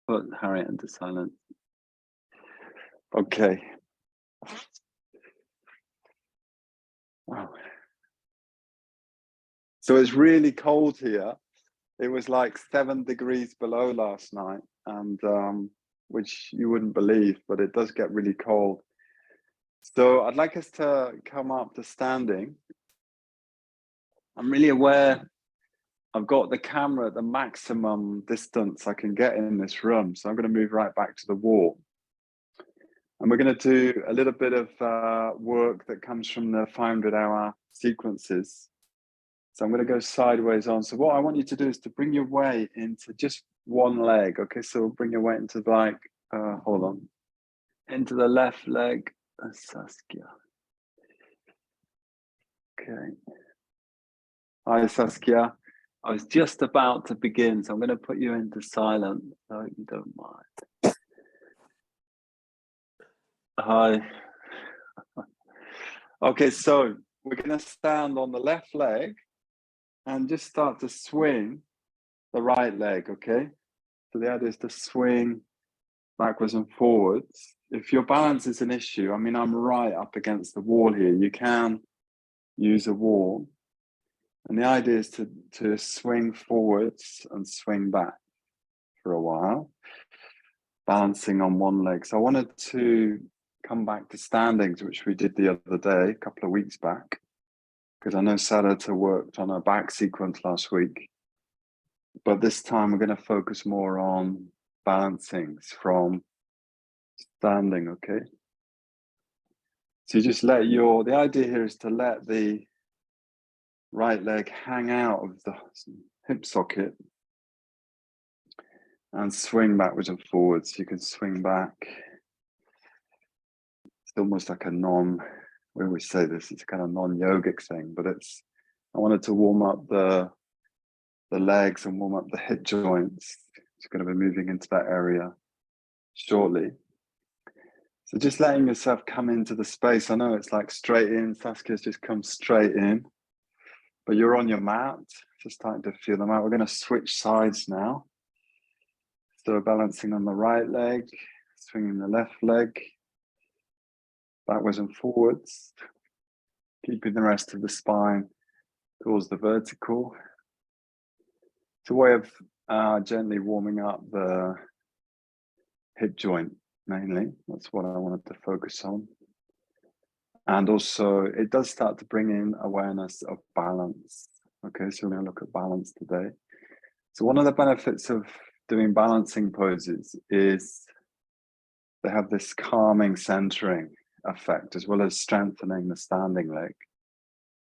put Harriet into silence. Okay. Wow. So it's really cold here. It was like 7 degrees below last night, and which you wouldn't believe, but it does get really cold. So I'd like us to come up to standing. I'm really aware I've got the camera at the maximum distance I can get in this room. So I'm going to move right back to the wall. And we're going to do a little bit of work that comes from the 500-hour sequences. So I'm going to go sideways on. So what I want you to do is to bring your weight into just one leg. Okay, so bring your weight into like, hold on, into the left leg, Saskia. Okay. Hi, Saskia. I was just about to begin, so I'm going to put you into silence, so you don't mind. Hi. Okay, so we're going to stand on the left leg and just start to swing the right leg, okay? So the idea is to swing backwards and forwards. If your balance is an issue, I mean, I'm right up against the wall here. You can use a wall. And the idea is to swing forwards and swing back for a while, balancing on one leg. So I wanted to come back to standings, which we did the other day, a couple of weeks back, because I know Sarata worked on a back sequence last week. But this time we're going to focus more on balancings from standing, okay? So you just let the idea here is to let the right leg hang out of the hip socket and swing backwards and forwards. You can swing back. It's almost like we always say this, it's a kind of non-yogic thing, but I wanted to warm up the legs and warm up the hip joints. It's going to be moving into that area shortly. So just letting yourself come into the space. I know it's like straight in, Saskia's just come straight in, but you're on your mat, just starting to feel them out. We're going to switch sides now. So balancing on the right leg, swinging the left leg, backwards and forwards, keeping the rest of the spine towards the vertical. It's a way of gently warming up the hip joint, mainly. That's what I wanted to focus on. And also, it does start to bring in awareness of balance. Okay, so we're going to look at balance today. So one of the benefits of doing balancing poses is they have this calming, centering effect, as well as strengthening the standing leg.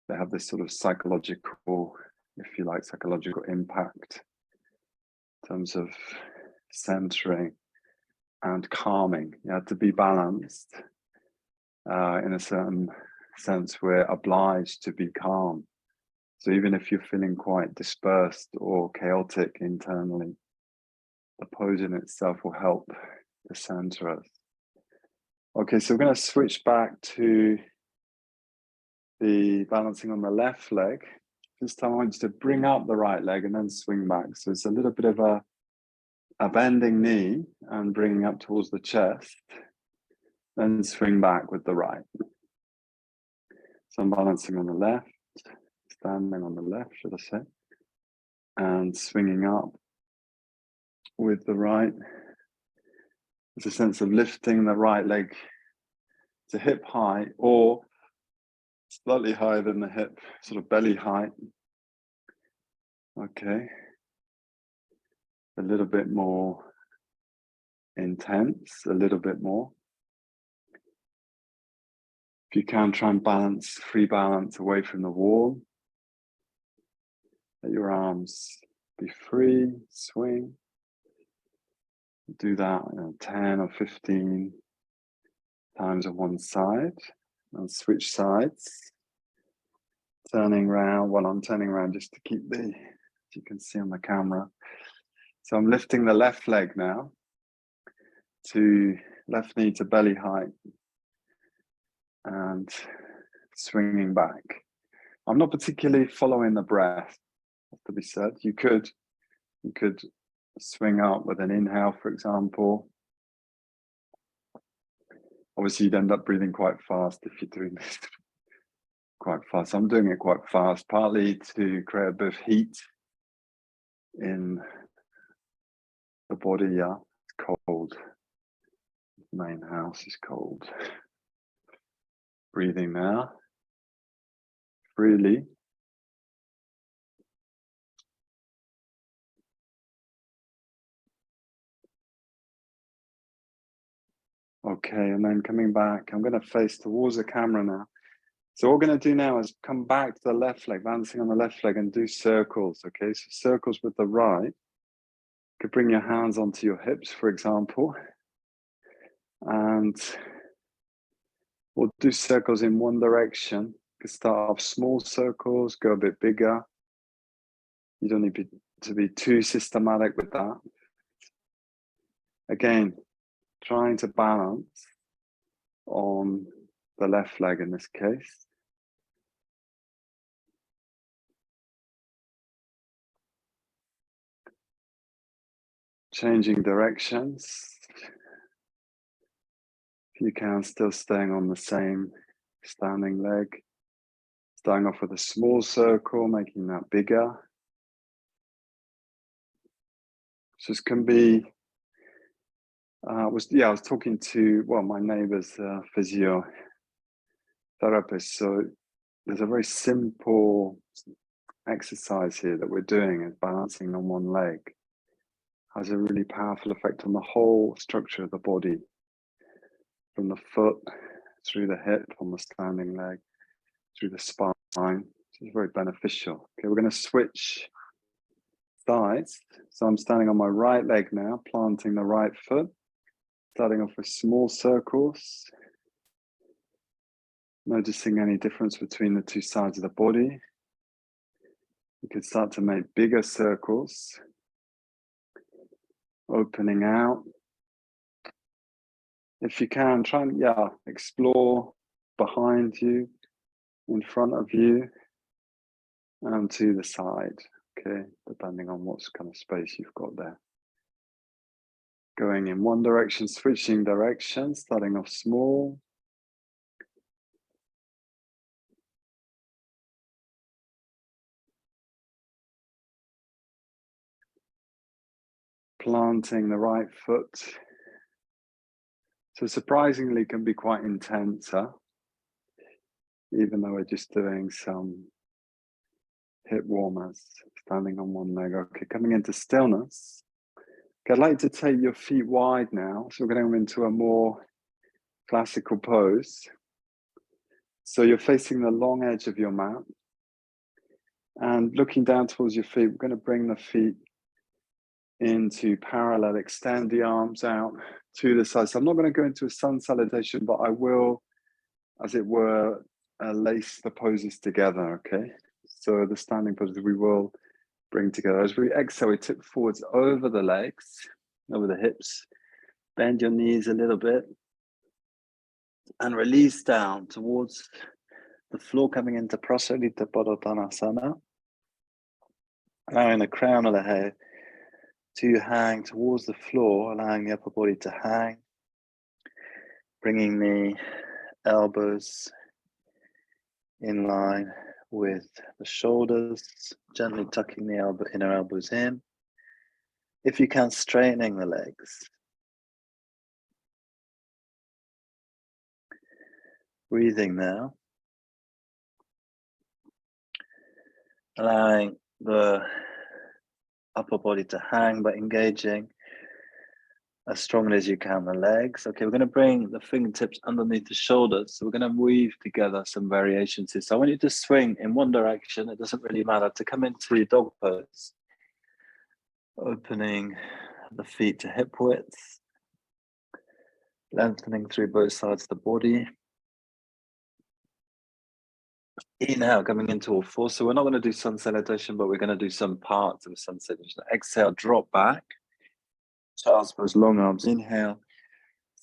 They have this sort of psychological, if you like, psychological impact in terms of centering and calming. You have to be balanced. In a certain sense, we're obliged to be calm. So even if you're feeling quite dispersed or chaotic internally, the pose in itself will help to center us. Okay, so we're going to switch back to the balancing on the left leg. This time I want you to bring up the right leg and then swing back. So it's a little bit of a bending knee and bringing up towards the chest, then swing back with the right. So I'm balancing on the left, standing on the left, should I say, and swinging up with the right. There's a sense of lifting the right leg to hip height or slightly higher than the hip, sort of belly height. Okay. A little bit more intense, a little bit more. If you can, try and balance, free balance away from the wall. Let your arms be free, swing. Do that 10 or 15 times on one side and switch sides. Turning around, well, I'm turning around just to keep as you can see on the camera. So I'm lifting the left leg now to left knee to belly height and swinging back. I'm not particularly following the breath, has to be said. You could swing up with an inhale, for example. Obviously, you'd end up breathing quite fast if you're doing this quite fast. I'm doing it quite fast, partly to create a bit of heat in the body. Yeah, it's cold. The main house is cold. Breathing now, freely. Okay, and then coming back, I'm going to face towards the camera now. So what we're going to do now is come back to the left leg, balancing on the left leg, and do circles. Okay, so circles with the right. You could bring your hands onto your hips, for example, and we'll do circles in one direction. You could start off small circles, go a bit bigger. You don't need to be too systematic with that. Again, trying to balance on the left leg in this case. Changing directions. If you can, still staying on the same standing leg. Starting off with a small circle, making that bigger. So this can be, I was talking to, my neighbor's physiotherapist. So there's a very simple exercise here that we're doing, is balancing on one leg. Has a really powerful effect on the whole structure of the body, from the foot through the hip on the standing leg, through the spine. It's very beneficial. Okay, we're going to switch sides. So I'm standing on my right leg now, planting the right foot, starting off with small circles, noticing any difference between the two sides of the body. You can start to make bigger circles, opening out. If you can, try and explore behind you, in front of you, and to the side, okay, depending on what kind of space you've got there. Going in one direction, switching directions, starting off small. Planting the right foot. So surprisingly can be quite intense, even though we're just doing some hip warmers, standing on one leg. Okay, coming into stillness. Okay, I'd like to take your feet wide now. So we're going to go into a more classical pose. So you're facing the long edge of your mat. And looking down towards your feet, we're going to bring the feet into parallel, extend the arms out to the side. So I'm not going to go into a sun salutation, but I will, as it were, lace the poses together, okay? So the standing poses we will bring together. As we exhale, we tip forwards over the legs, over the hips. Bend your knees a little bit. And release down towards the floor, coming into Prasarita Padottanasana. Allowing the crown of the head to hang towards the floor, allowing the upper body to hang. Bringing the elbows in line with the shoulders, gently tucking the inner elbows in. If you can, straightening the legs. Breathing now. Allowing the upper body to hang, but engaging as strongly as you can the legs. Okay, we're going to bring the fingertips underneath the shoulders. So we're going to weave together some variations here. So I want you to swing in one direction. It doesn't really matter, to come into dog pose. Opening the feet to hip width. Lengthening through both sides of the body. Inhale, coming into all fours. So we're not going to do sun salutation, but we're going to do some parts of a sun salutation. Exhale, drop back. Child's pose, long arms. Inhale,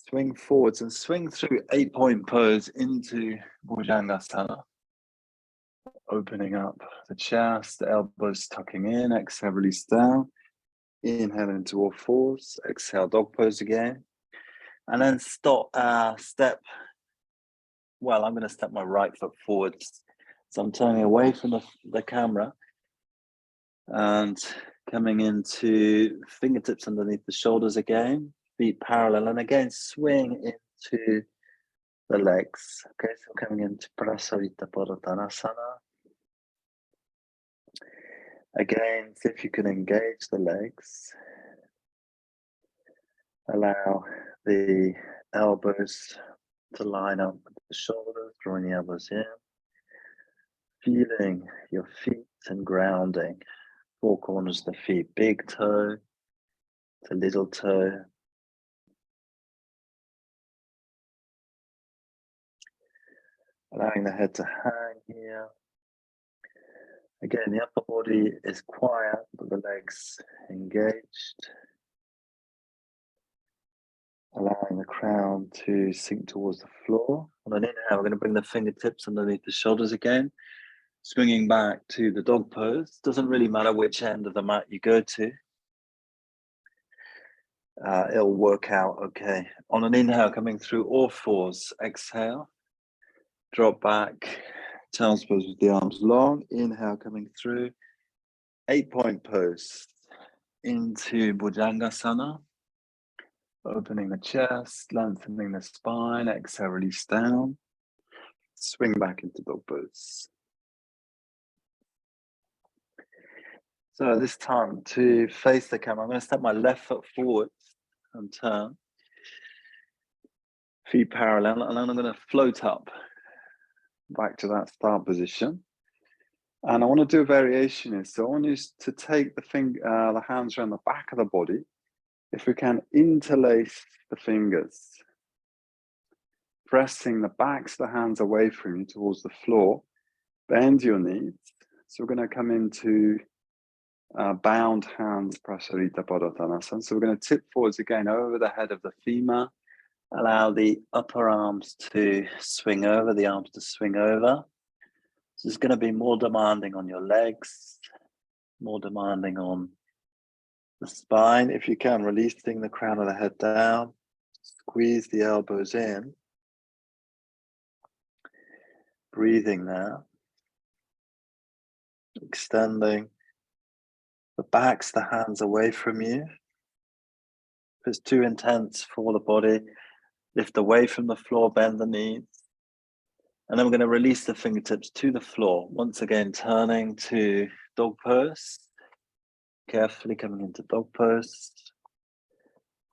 swing forwards and swing through 8-point pose into Bhujangasana. Opening up the chest, the elbows tucking in. Exhale, release down. Inhale into all fours. Exhale, dog pose again. And then step. Well, I'm going to step my right foot forwards. So I'm turning away from the camera and coming into fingertips underneath the shoulders again. Feet parallel. And again, swing into the legs. Okay, so coming into Prasarita-Padottanasana. Again, see if you can engage the legs. Allow the elbows to line up with the shoulders, drawing the elbows in. Feeling your feet and grounding. Four corners of the feet, big toe to little toe. Allowing the head to hang here. Again, the upper body is quiet, but the legs engaged. Allowing the crown to sink towards the floor. On an inhale, we're going to bring the fingertips underneath the shoulders again. Swinging back to the dog pose. Doesn't really matter which end of the mat you go to. It'll work out okay. On an inhale, coming through all fours. Exhale. Drop back. Child's pose with the arms long. Inhale, coming through. 8-point pose. Into Bhujangasana. Opening the chest, lengthening the spine. Exhale, release down. Swing back into dog pose. So this time to face the camera, I'm going to step my left foot forward and turn. Feet parallel, and then I'm going to float up back to that start position. And I want to do a variation here. So I want you to take the hands around the back of the body. If we can, interlace the fingers, pressing the backs of the hands away from you towards the floor. Bend your knees. So we're going to come into bound hands, Prasarita-Padottanasana. So we're going to tip forwards again over the head of the femur. Allow the upper arms to swing over, the arms to swing over. So it's going to be more demanding on your legs, more demanding on the spine. If you can, releasing the crown of the head down, squeeze the elbows in. Breathing now. Extending the backs, the hands away from you. If it's too intense for the body, lift away from the floor, bend the knees. And then we're going to release the fingertips to the floor. Once again, turning to dog pose. Carefully coming into dog pose.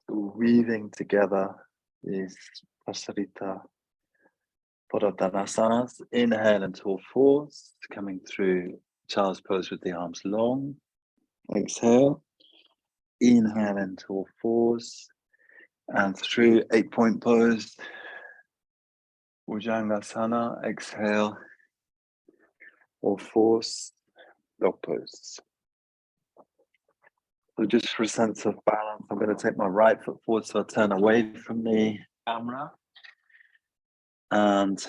Weaving together these Prasarita-Padottanasana. Inhale into all fours. Coming through child's pose with the arms long. Exhale. Inhale into all fours. And through 8-point pose. Bhujangasana, exhale, all fours, dog pose. So just for a sense of balance, I'm going to take my right foot forward, so I turn away from the camera. And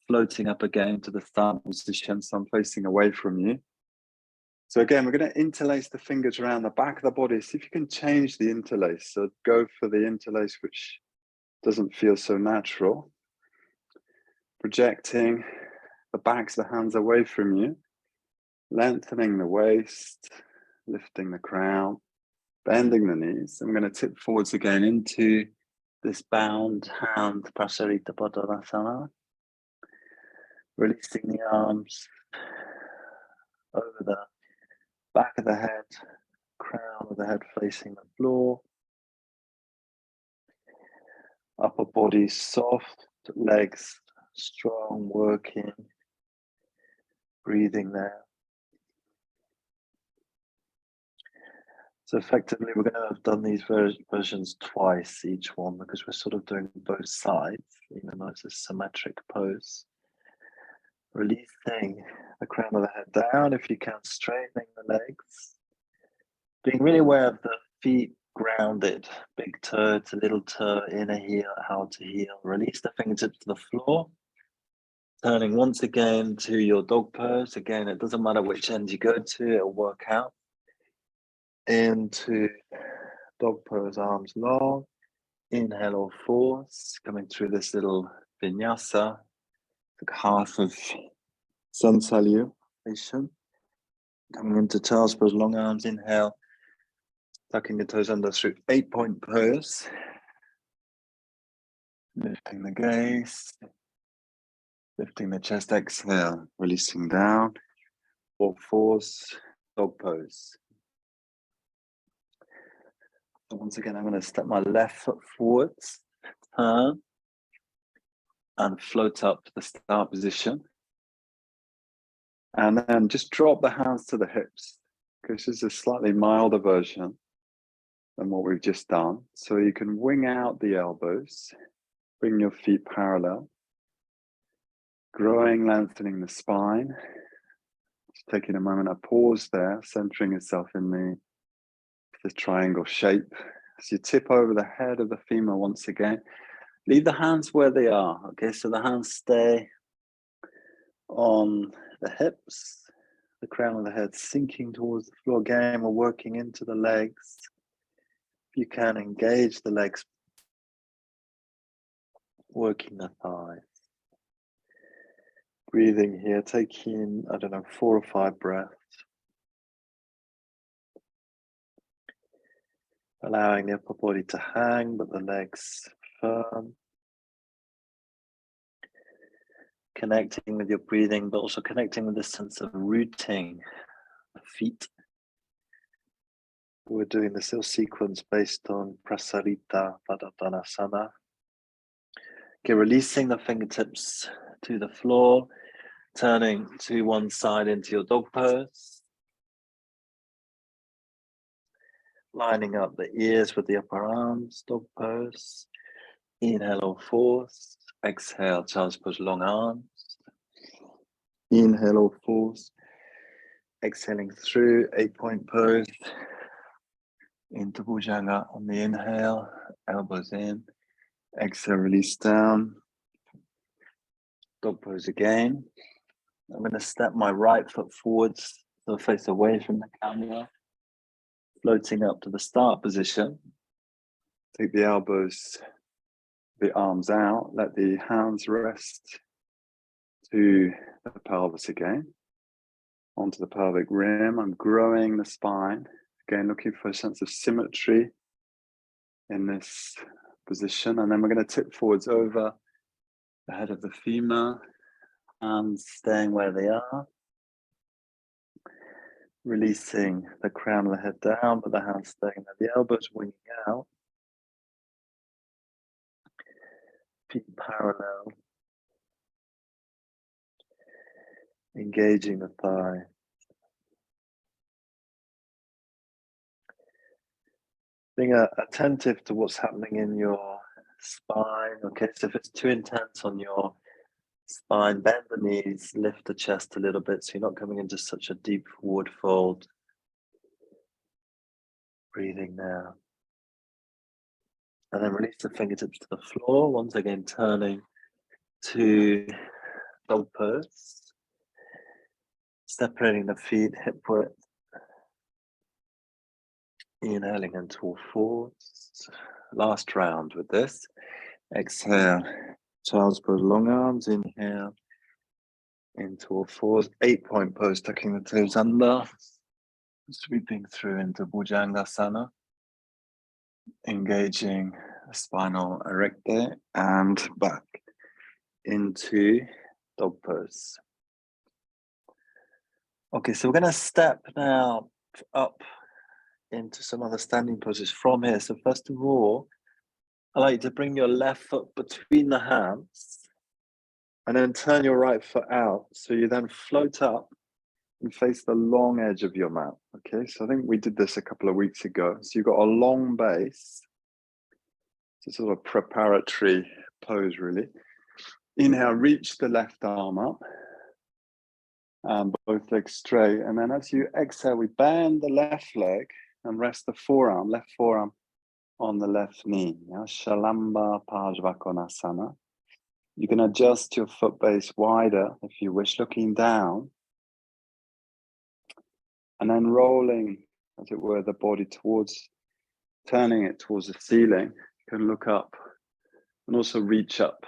floating up again to the start position, so I'm facing away from you. So again, we're going to interlace the fingers around the back of the body. See if you can change the interlace. So go for the interlace which doesn't feel so natural. Projecting the backs of the hands away from you, lengthening the waist, lifting the crown, bending the knees. I'm going to tip forwards again into this bound hand, Prasarita-Padottanasana. Releasing the arms over the back of the head, crown of the head facing the floor. Upper body soft, legs strong, working, breathing there. So effectively, we're going to have done these versions twice, each one, because we're sort of doing both sides, even though it's a symmetric pose. Releasing the crown of the head down, if you can, straightening the legs. Being really aware of the feet grounded, big toe to little toe, inner heel, outer heel. Release the fingertips to the floor. Turning once again to your dog pose. Again, it doesn't matter which end you go to, it'll work out. into dog pose, arms long. Inhale all fours, coming through this little vinyasa, like half of sun salutation. Coming into child's pose, long arms, inhale, tucking the toes under through 8-point pose. Lifting the gaze, lifting the chest, exhale, releasing down. All fours, dog pose. So once again, I'm going to step my left foot forwards, turn, and float up to the start position. And then just drop the hands to the hips, because this is a slightly milder version than what we've just done. So you can wing out the elbows, bring your feet parallel, growing, lengthening the spine. Just taking a moment, a pause there, centering yourself in the triangle shape. As you tip over the head of the femur once again, leave the hands where they are. Okay, so the hands stay on the hips, the crown of the head sinking towards the floor. Again, we're working into the legs. If you can, engage the legs, working the thighs. Breathing here, taking, 4 or 5 breaths. Allowing the upper body to hang, but the legs firm. Connecting with your breathing, but also connecting with the sense of rooting the feet. We're doing this little sequence based on Prasarita Padottanasana. Okay, releasing the fingertips to the floor, turning to one side into your dog pose. Lining up the ears with the upper arms, dog pose. Inhale all fours. Exhale, child's pose, long arms. Inhale all fours. Exhaling through 8-point pose. Into Bhujanga on the inhale, elbows in. Exhale, release down. Dog pose again. I'm going to step my right foot forwards, so face away from the camera. Floating up to the start position. Take the elbows, the arms out. Let the hands rest to the pelvis again. Onto the pelvic rim. I'm growing the spine. Again, looking for a sense of symmetry in this position. And then we're going to tip forwards over the head of the femur. Hands staying where they are. Releasing the crown of the head down, but the hands staying there. The elbows winging out. Feet parallel. Engaging the thigh. Being attentive to what's happening in your spine. Okay, so if it's too intense on your spine, bend the knees, lift the chest a little bit so you're not coming into such a deep forward fold. Breathing now. And then release the fingertips to the floor. Once again, turning to dog pose. Separating the feet, hip width. Inhaling into all fours. Last round with this. Exhale, child's pose, long arms. Inhale, into all fours. 8-point pose, tucking the toes under. Sweeping through into Bhujangasana. Engaging the spinal erector and back into dog pose. Okay, so we're going to step now up into some other standing poses from here. So first of all, I'd like you to bring your left foot between the hands and then turn your right foot out. So you then float up and face the long edge of your mat. Okay, so I think we did this a couple of weeks ago. So you've got a long base. It's a sort of preparatory pose, really. Inhale, reach the left arm up. And both legs straight. And then as you exhale, we bend the left leg and rest the left forearm on the left knee. Shalamba Pajvakonasana. You can adjust your foot base wider if you wish, looking down. And then rolling as it were, the body towards, turning it towards the ceiling. You can look up and also reach up.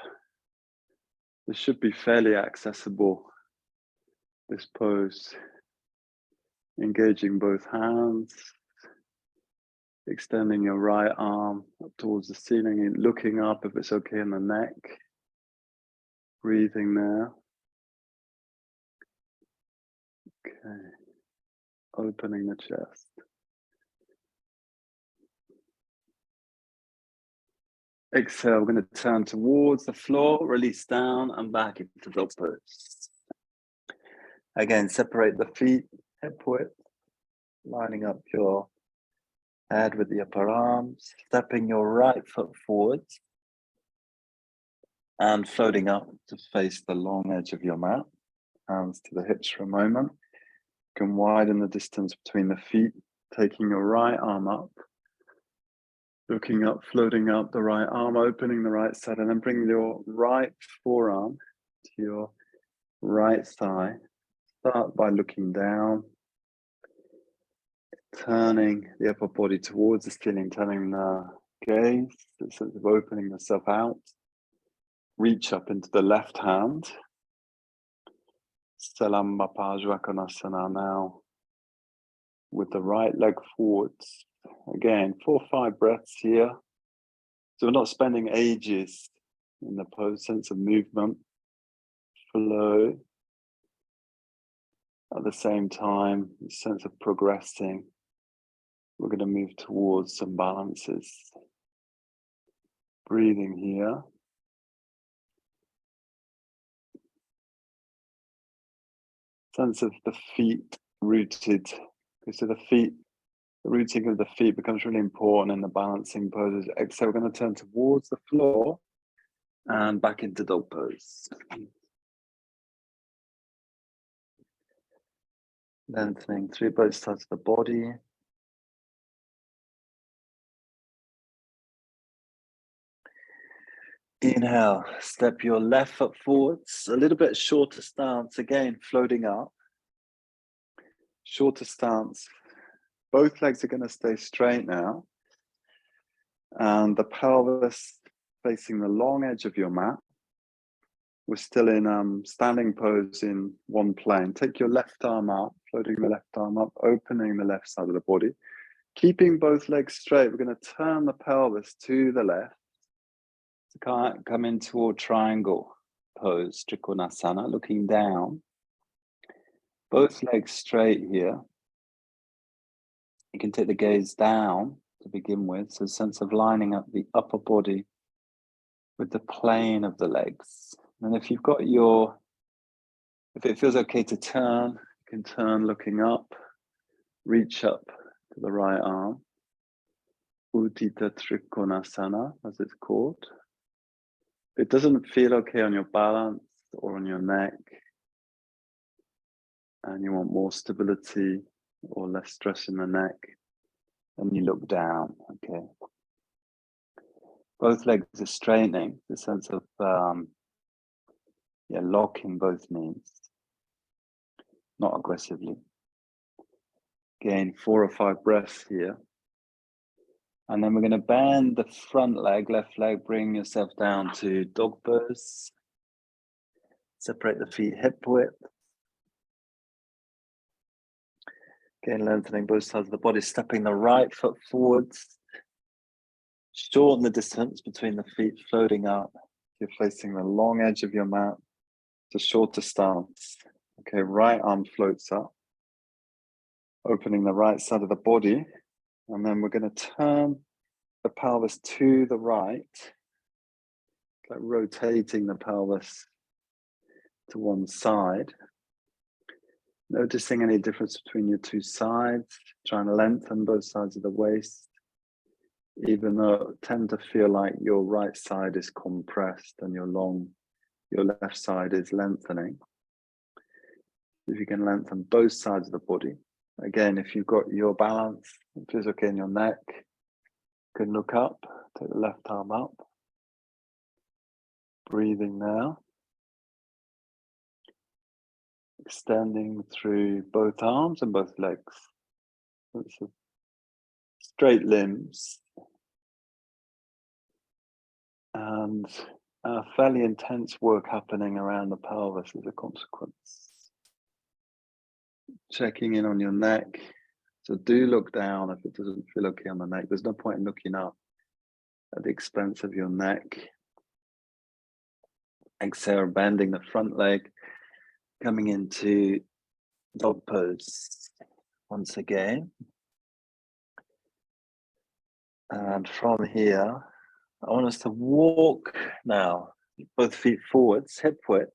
This should be fairly accessible, this pose. Engaging both hands, extending your right arm up towards the ceiling and looking up if it's okay in the neck. Breathing now. Okay. Opening the chest. Exhale, we're going to turn towards the floor, release down and back into dog pose. Again, separate the feet, hip width, lining up your head with the upper arms, stepping your right foot forwards and floating up to face the long edge of your mat. Hands to the hips for a moment. You can widen the distance between the feet, taking your right arm up, looking up, floating up the right arm, opening the right side, and then bring your right forearm to your right thigh. Start by looking down, turning the upper body towards the ceiling, turning the gaze, the sense of opening yourself out. Reach up into the left hand. Salambapajvakonasana now. With the right leg forwards. Again, 4 or 5 breaths here. So we're not spending ages in the pose, sense of movement, flow. At the same time, the sense of progressing. We're going to move towards some balances. Breathing here. Sense of the feet rooted. So the feet, the rooting of the feet becomes really important in the balancing poses. Exhale, we're going to turn towards the floor and back into dog pose. Lengthening through both sides of the body. Inhale, step your left foot forwards, a little bit shorter stance, again, floating up. Shorter stance. Both legs are going to stay straight now. And the pelvis facing the long edge of your mat. We're still in standing pose in one plane. Take your left arm up, floating the left arm up, opening the left side of the body. Keeping both legs straight, we're going to turn the pelvis to the left. To come into a triangle pose, Trikonasana, looking down. Both legs straight here. You can take the gaze down to begin with, so a sense of lining up the upper body with the plane of the legs. And if you've got if it feels okay to turn, you can turn looking up, reach up to the right arm. Uttita Trikonasana, as it's called. If it doesn't feel okay on your balance or on your neck, and you want more stability or less stress in the neck, then you look down, okay? Both legs are straightening, the sense of locking both knees, not aggressively. Again, 4 or 5 breaths here. And then we're going to bend the front leg, left leg, bring yourself down to dog pose. Separate the feet hip width. Again, lengthening both sides of the body, stepping the right foot forwards. Shorten the distance between the feet, floating up. You're facing the long edge of your mat. It's a shorter stance. Okay, right arm floats up. Opening the right side of the body. And then we're going to turn the pelvis to the right. Like rotating the pelvis to one side. Noticing any difference between your two sides. Trying to lengthen both sides of the waist. Even though it tend to feel like your right side is compressed and your left side is lengthening. If you can lengthen both sides of the body. Again, if you've got your balance, it feels okay in your neck, you can look up, take the left arm up. Breathing now. Extending through both arms and both legs. Lots of straight limbs. And fairly intense work happening around the pelvis as a consequence. Checking in on your neck. So do look down if it doesn't feel okay on the neck. There's no point in looking up at the expense of your neck. Exhale, bending the front leg, coming into dog pose once again. And from here, I want us to walk now, both feet forwards, hip width,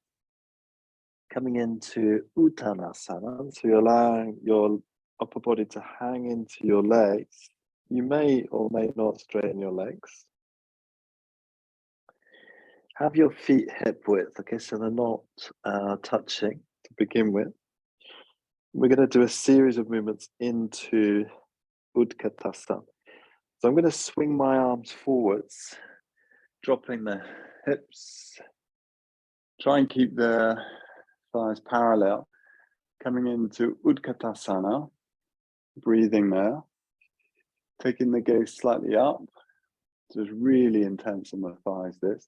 coming into Uttanasana. So you're allowing your upper body to hang into your legs. You may or may not straighten your legs. Have your feet hip width, okay, so they're not touching to begin with. We're going to do a series of movements into Utkatasana. So I'm going to swing my arms forwards, dropping the hips. Try and keep the thighs parallel. Coming into Utkatasana, breathing there. Taking the gaze slightly up. So it's really intense on the thighs, this.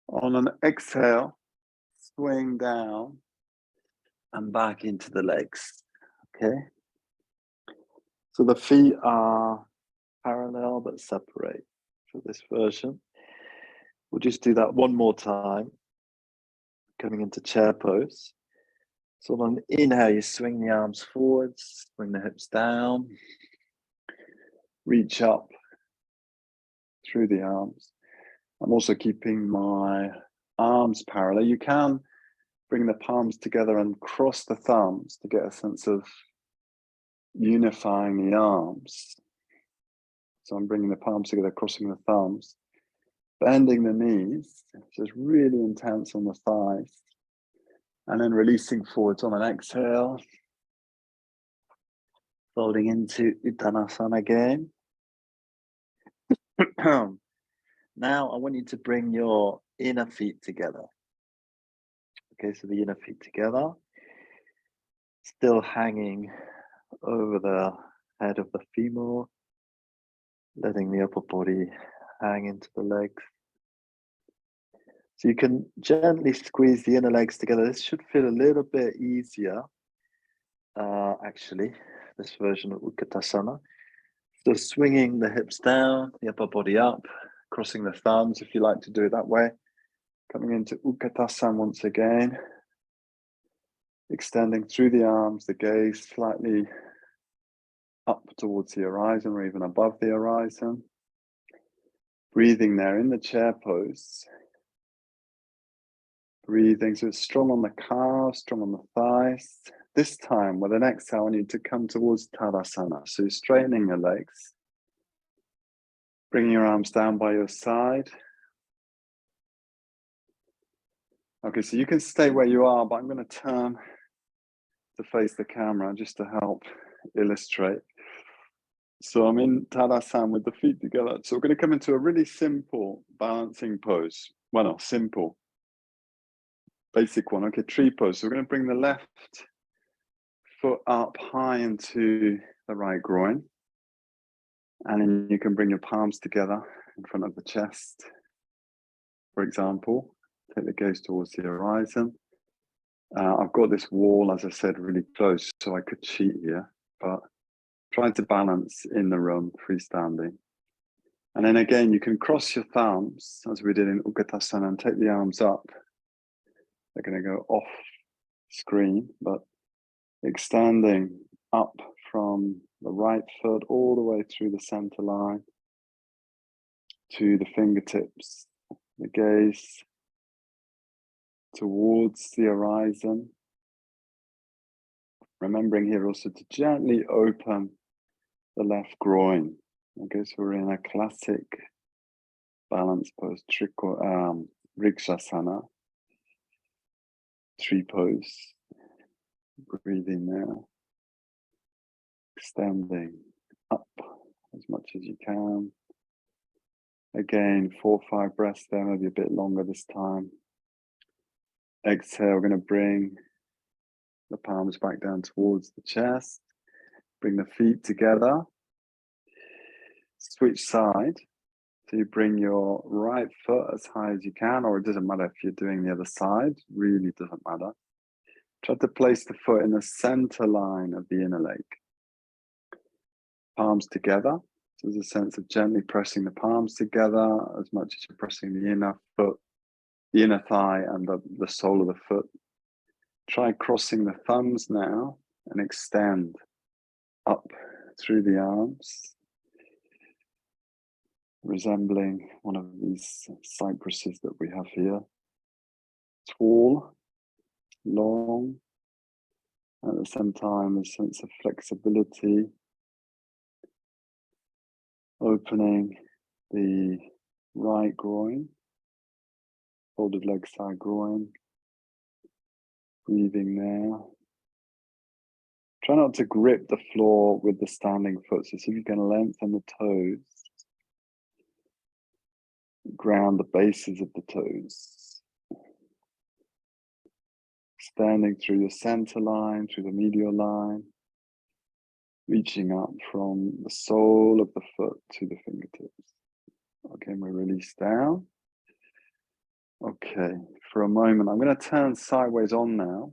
On an exhale, swing down and back into the legs, okay? So the feet are parallel but separate for this version. We'll just do that one more time, coming into chair pose. So on an inhale, you swing the arms forwards, swing the hips down, reach up through the arms. I'm also keeping my arms parallel. You can bring the palms together and cross the thumbs to get a sense of unifying the arms. So I'm bringing the palms together, crossing the thumbs, bending the knees, so it's really intense on the thighs, and then releasing forwards on an exhale, folding into Uttanasana again. Now I want you to bring your inner feet together. Okay, so the inner feet together, still hanging over the head of the femur, letting the upper body hang into the legs. So you can gently squeeze the inner legs together. This should feel a little bit easier, actually, this version of Utkatasana. So swinging the hips down, the upper body up, crossing the thumbs if you like to do it that way. Coming into Utkatasana once again. Extending through the arms, the gaze slightly up towards the horizon or even above the horizon. Breathing there in the chair pose. Breathing, so it's strong on the calves, strong on the thighs. This time, with an exhale, I want you to come towards Tadasana. So straightening your legs. Bringing your arms down by your side. Okay, so you can stay where you are, but I'm going to turn to face the camera just to help illustrate. So I'm in Tadasana with the feet together. So we're going to come into a really simple balancing pose. Well, not simple. Basic one. Okay, tree pose. So we're going to bring the left foot up high into the right groin. And then you can bring your palms together in front of the chest. For example, take the gaze towards the horizon. I've got this wall, as I said, really close, so I could cheat here, but trying to balance in the room, freestanding. And then again, you can cross your thumbs, as we did in Utkatasana, and take the arms up. They're going to go off screen, but extending up from the right foot all the way through the center line to the fingertips, the gaze towards the horizon. Remembering here also to gently open the left groin. Okay, so we're in a classic balance pose, Vrikshasana, tree pose. Breathing now, extending up as much as you can. Again, 4 or 5 breaths there, maybe a bit longer this time. Exhale, we're going to bring the palms back down towards the chest. Bring the feet together. Switch side. So you bring your right foot as high as you can, or it doesn't matter if you're doing the other side, really doesn't matter. Try to place the foot in the center line of the inner leg. Palms together. So there's a sense of gently pressing the palms together as much as you're pressing the inner foot, the inner thigh and the sole of the foot. Try crossing the thumbs now and extend up through the arms, resembling one of these cypresses that we have here. Tall, long, at the same time a sense of flexibility, opening the right groin, folded leg side groin, breathing there. Try not to grip the floor with the standing foot, so see if you can lengthen the toes, ground the bases of the toes, extending through the center line, through the medial line, reaching up from the sole of the foot to the fingertips. Okay, we release down. Okay, for a moment, I'm going to turn sideways on now.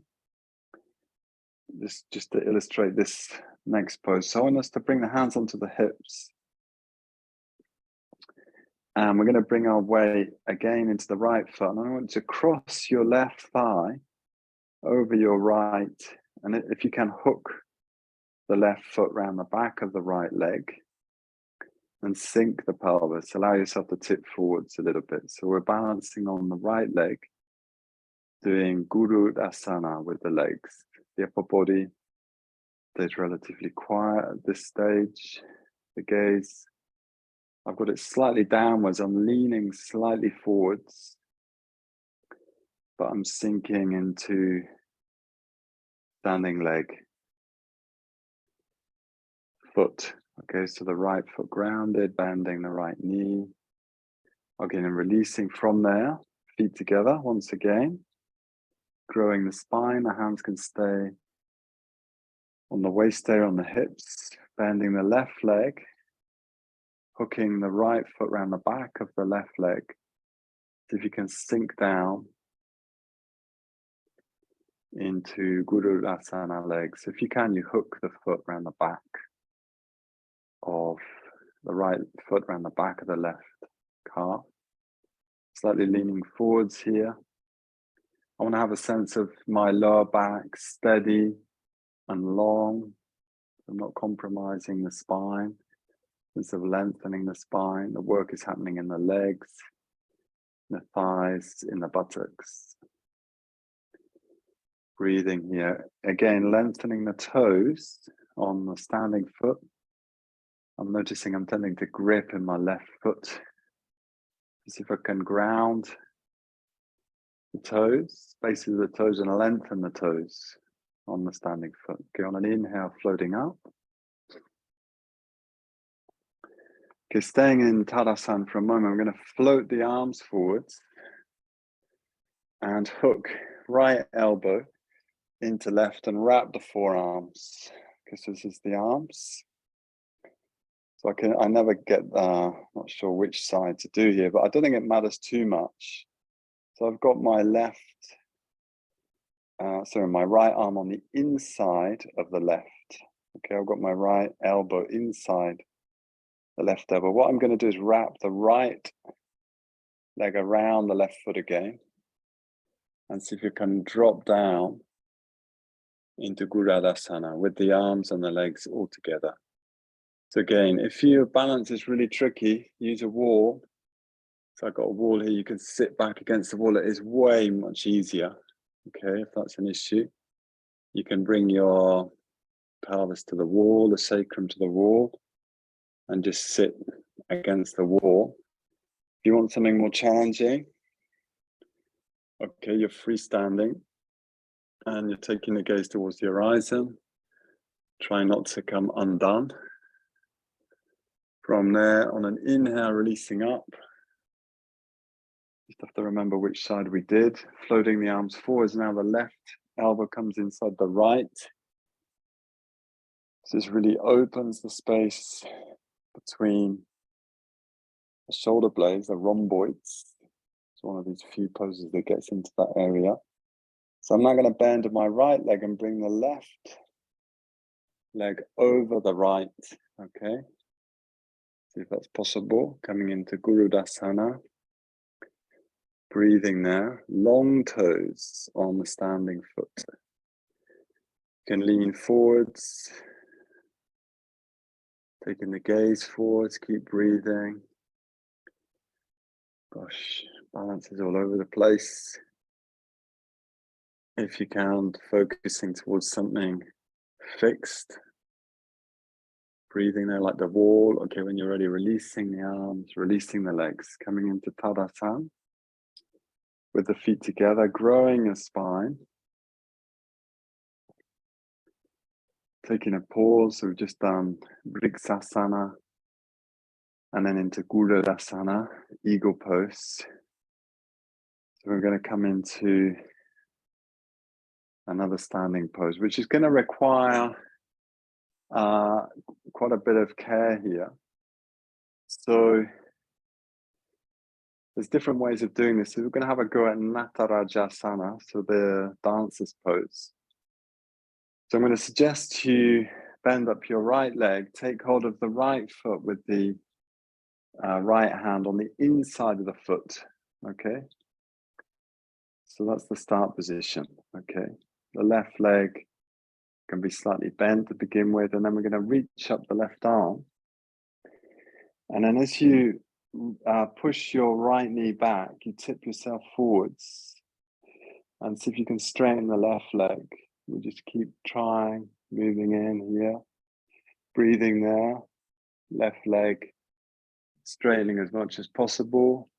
This just to illustrate this next pose. So I want us to bring the hands onto the hips. And we're going to bring our weight again into the right foot. And I want you to cross your left thigh over your right. And if you can, hook the left foot around the back of the right leg and sink the pelvis. Allow yourself to tip forwards a little bit. So we're balancing on the right leg, doing Gurudasana with the legs. The upper body stays relatively quiet at this stage. The gaze, I've got it slightly downwards. I'm leaning slightly forwards, but I'm sinking into standing leg. Foot, okay, so the right foot grounded, bending the right knee. Again, and releasing from there, feet together once again. Growing the spine, the hands can stay on the waist there, on the hips, bending the left leg, hooking the right foot around the back of the left leg. So if you can sink down into Gurudasana legs. If you can, you hook the foot around the back of the right foot around the back of the left calf. Slightly leaning forwards here. I want to have a sense of my lower back steady and long. I'm not compromising the spine. Sense of lengthening the spine. The work is happening in the legs, in the thighs, in the buttocks. Breathing here. Again, lengthening the toes on the standing foot. I'm noticing I'm tending to grip in my left foot. See if I can ground the toes, bases of the toes, and lengthen the toes on the standing foot. Okay, on an inhale, floating up. Okay, staying in Tadasana for a moment, I'm going to float the arms forwards and hook right elbow into left and wrap the forearms. Okay, so this is the arms. So I never get, not sure which side to do here, but I don't think it matters too much. So I've got my left, my right arm on the inside of the left. Okay, I've got my right elbow inside the left elbow. What I'm going to do is wrap the right leg around the left foot again and see if you can drop down into Gurudasana with the arms and the legs all together. So again, if your balance is really tricky, use a wall. So I've got a wall here, you can sit back against the wall. It is way much easier, okay, if that's an issue. You can bring your pelvis to the wall, the sacrum to the wall, and just sit against the wall. If you want something more challenging, okay, you're freestanding and you're taking the gaze towards the horizon. Try not to come undone. From there, on an inhale, releasing up. Just have to remember which side we did. Floating the arms forwards. Now the left elbow comes inside the right. This really opens the space between the shoulder blades, the rhomboids. It's one of these few poses that gets into that area. So I'm now going to bend my right leg and bring the left leg over the right. Okay. See if that's possible. Coming into Gurudasana. Breathing there. Long toes on the standing foot. You can lean forwards. Taking the gaze forwards. Keep breathing. Gosh, balance is all over the place. If you can, focusing towards something fixed. Breathing there like the wall. Okay, when you're ready, releasing the arms, releasing the legs, coming into Tadasana. With the feet together, growing your spine. Taking a pause, so we've just done Vriksasana. And then into Gurudasana, eagle pose. So we're going to come into another standing pose, which is going to require quite a bit of care here. So there's different ways of doing this. So we're going to have a go at Natarajasana, so the dancer's pose. So I'm going to suggest you bend up your right leg, take hold of the right foot with the right hand on the inside of the foot. Okay. So that's the start position. Okay. The left leg can be slightly bent to begin with, and then we're going to reach up the left arm. And then as you push your right knee back, you tip yourself forwards and see if you can straighten the left leg. We just keep trying, moving in here, breathing there, left leg straightening as much as possible,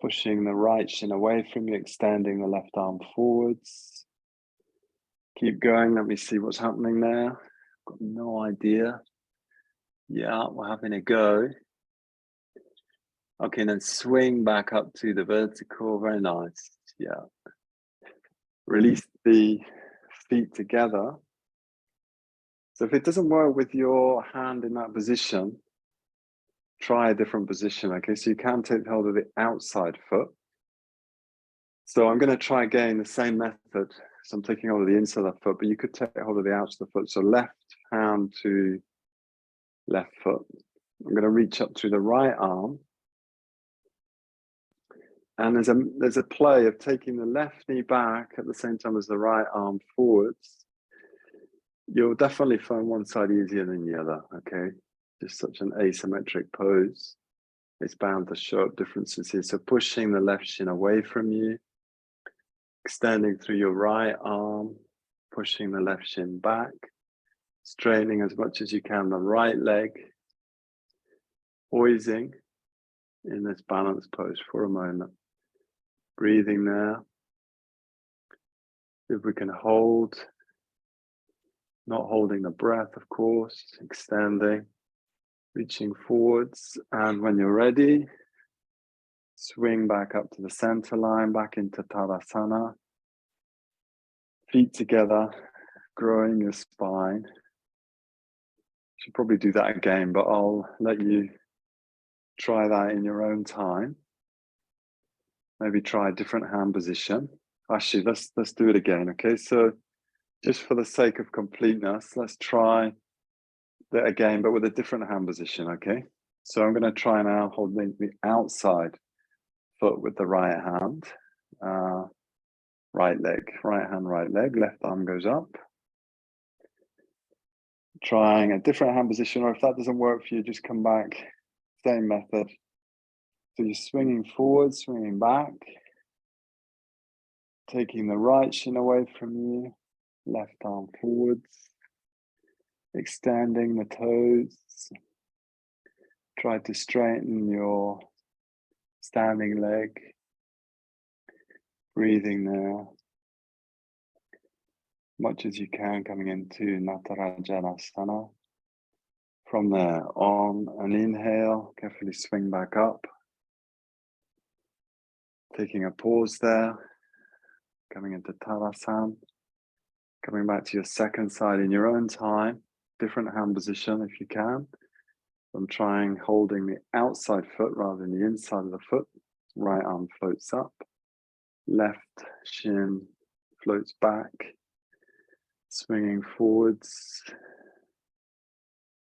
pushing the right shin away from you, extending the left arm forwards. Keep going, let me see what's happening there. Got no idea. Yeah, we're having a go. Okay, and then swing back up to the vertical, very nice, yeah. Release the feet together. So if it doesn't work with your hand in that position, try a different position, okay? So you can take hold of the outside foot. So I'm going to try again the same method. So I'm taking hold of the inside of the foot, but you could take hold of the outside of the foot. So left hand to left foot. I'm going to reach up through the right arm. And there's a play of taking the left knee back at the same time as the right arm forwards. You'll definitely find one side easier than the other, okay? Just such an asymmetric pose. It's bound to show up differences here. So pushing the left shin away from you, extending through your right arm, pushing the left shin back, straightening as much as you can the right leg, poising in this balance pose for a moment. Breathing there. If we can hold, not holding the breath, of course, extending, reaching forwards. And when you're ready, swing back up to the center line, back into Tadasana. Feet together, growing your spine. Should probably do that again, but I'll let you try that in your own time. Maybe try a different hand position. Actually, let's do it again, okay? So just for the sake of completeness, let's try that again, but with a different hand position, okay? So I'm going to try now holding the outside foot with the right hand. Right leg, right hand, right leg, left arm goes up. Trying a different hand position, or if that doesn't work for you, just come back, same method. So you're swinging forward, swinging back, taking the right shin away from you, left arm forwards, extending the toes. Try to straighten your standing leg, breathing there, much as you can, coming into Natarajasana. From there, on an inhale, carefully swing back up. Taking a pause there, coming into Tadasana. Coming back to your second side in your own time. different hand position if you can. I'm trying holding the outside foot rather than the inside of the foot. Right arm floats up, left shin floats back, swinging forwards,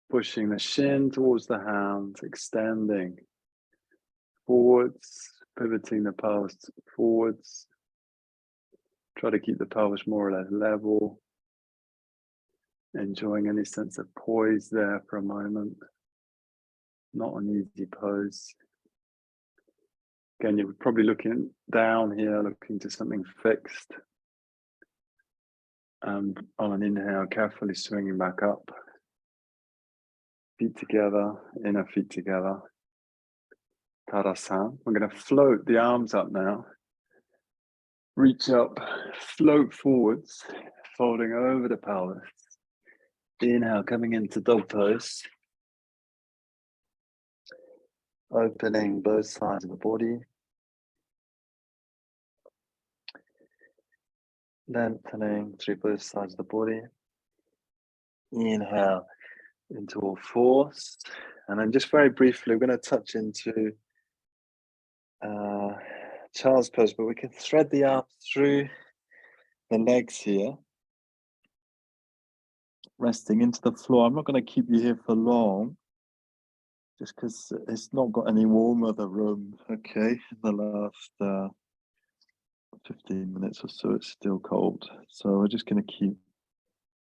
pushing the shin towards the hand, extending forwards, pivoting the pelvis forwards. Try to keep the pelvis more or less level. Enjoying any sense of poise there for a moment. Not an easy pose. Again, you're probably looking down here, looking to something fixed. And on an inhale, carefully swinging back up. Feet together, inner feet together. Tadasana. We're going to float the arms up now. Reach up, float forwards, folding over the pelvis. Inhale, coming into dog pose. Opening both sides of the body. Lengthening through both sides of the body. Inhale into all fours. And then just very briefly, we're going to touch into child's pose, but we can thread the arms through the legs here. Resting into the floor. I'm not going to keep you here for long, just because it's not got any warmer, the room, okay? In the last 15 minutes or so, it's still cold. So we're just going to keep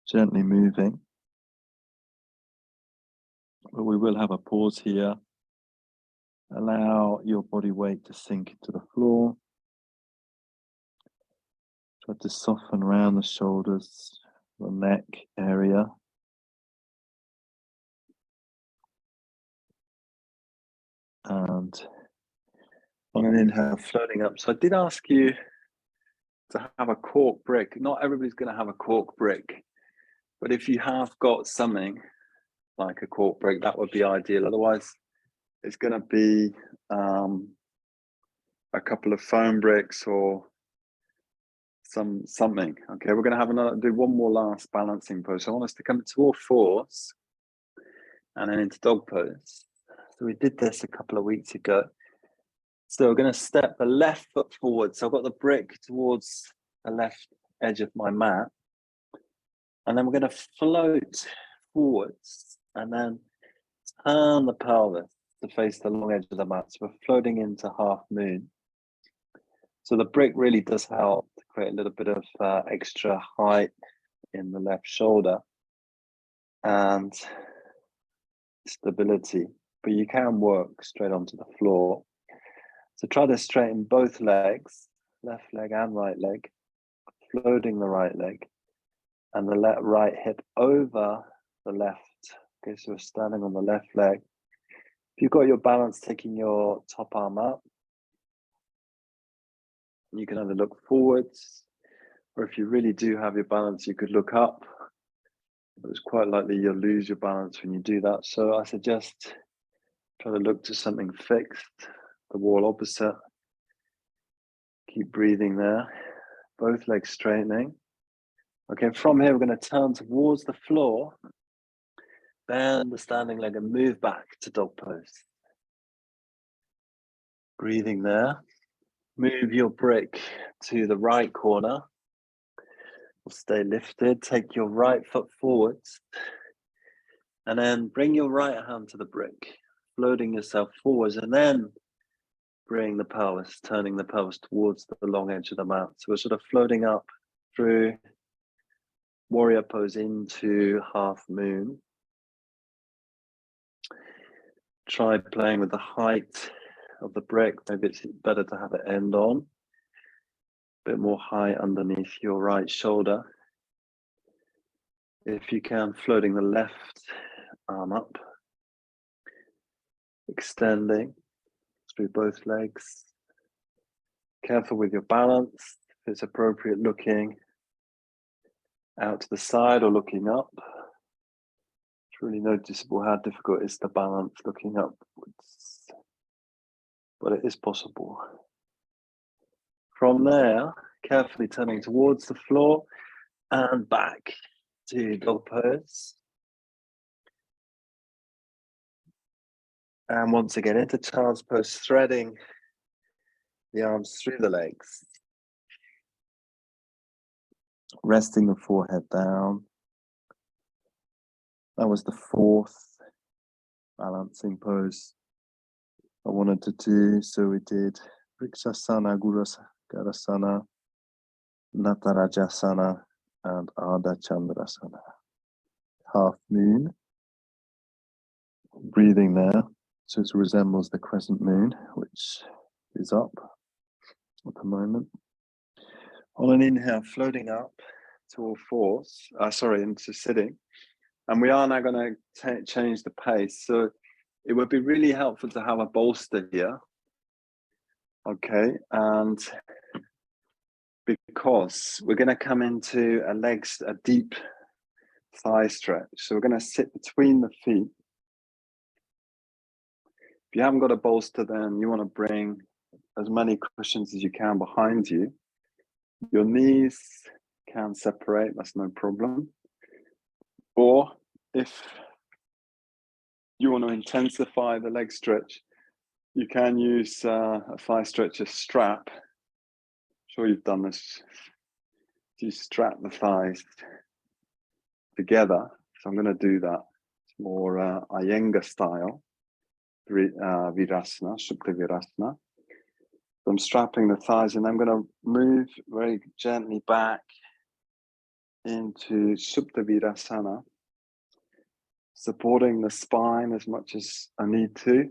gently moving. But we will have a pause here. Allow your body weight to sink into the floor. Try to soften around the shoulders, the neck area. And on an inhale, floating up. So I did ask you to have a cork brick. Not everybody's going to have a cork brick, but if you have got something like a cork brick, that would be ideal. Otherwise, it's going to be a couple of foam bricks or something. Okay, we're going to do one more last balancing pose. So I want us to come to all fours and then into dog pose. So we did this a couple of weeks ago. So we're going to step the left foot forward. So I've got the brick towards the left edge of my mat. And then we're going to float forwards and then turn the pelvis to face the long edge of the mat. So we're floating into half moon. So the brick really does help to create a little bit of extra height in the left shoulder and stability. But you can work straight onto the floor. So try to straighten both legs, left leg and right leg, floating the right leg, and the right hip over the left. Okay, so we're standing on the left leg. If you've got your balance, taking your top arm up, you can either look forwards, or if you really do have your balance, you could look up. But it's quite likely you'll lose your balance when you do that. So I suggest try to look to something fixed, the wall opposite. Keep breathing there. Both legs straightening. Okay, from here, we're going to turn towards the floor, bend the standing leg and move back to dog pose. Breathing there. Move your brick to the right corner. Stay lifted. Take your right foot forwards. And then bring your right hand to the brick, floating yourself forwards, and then bring the pelvis, turning the pelvis towards the long edge of the mat. So we're sort of floating up through warrior pose into half moon. Try playing with the height of the brick. Maybe it's better to have it end on. A bit more height underneath your right shoulder. If you can, floating the left arm up. Extending through both legs. Careful with your balance. If it's appropriate, looking out to the side or looking up. It's really noticeable how difficult it is to balance looking upwards, but it is possible. From there, carefully turning towards the floor and back to dog pose. And once again, into child's pose, threading the arms through the legs. Resting the forehead down. That was the fourth balancing pose I wanted to do. So we did Vrikshasana, Garasana, Natarajasana, and Ardha Chandrasana. Half moon. Breathing there. So it resembles the crescent moon, which is up at the moment. On an inhale, floating up to all fours, into sitting. And we are now going to change the pace. So it would be really helpful to have a bolster here. Okay, and because we're going to come into a deep thigh stretch. So we're going to sit between the feet. If you haven't got a bolster, then you want to bring as many cushions as you can behind you. Your knees can separate, that's no problem. Or if you want to intensify the leg stretch, you can use a thigh stretcher strap. I'm sure you've done this. You strap the thighs together. So I'm going to do that. It's more Iyengar style, Virasana, Supta Virasana. So I'm strapping the thighs and I'm going to move very gently back into Supta Virasana, supporting the spine as much as I need to.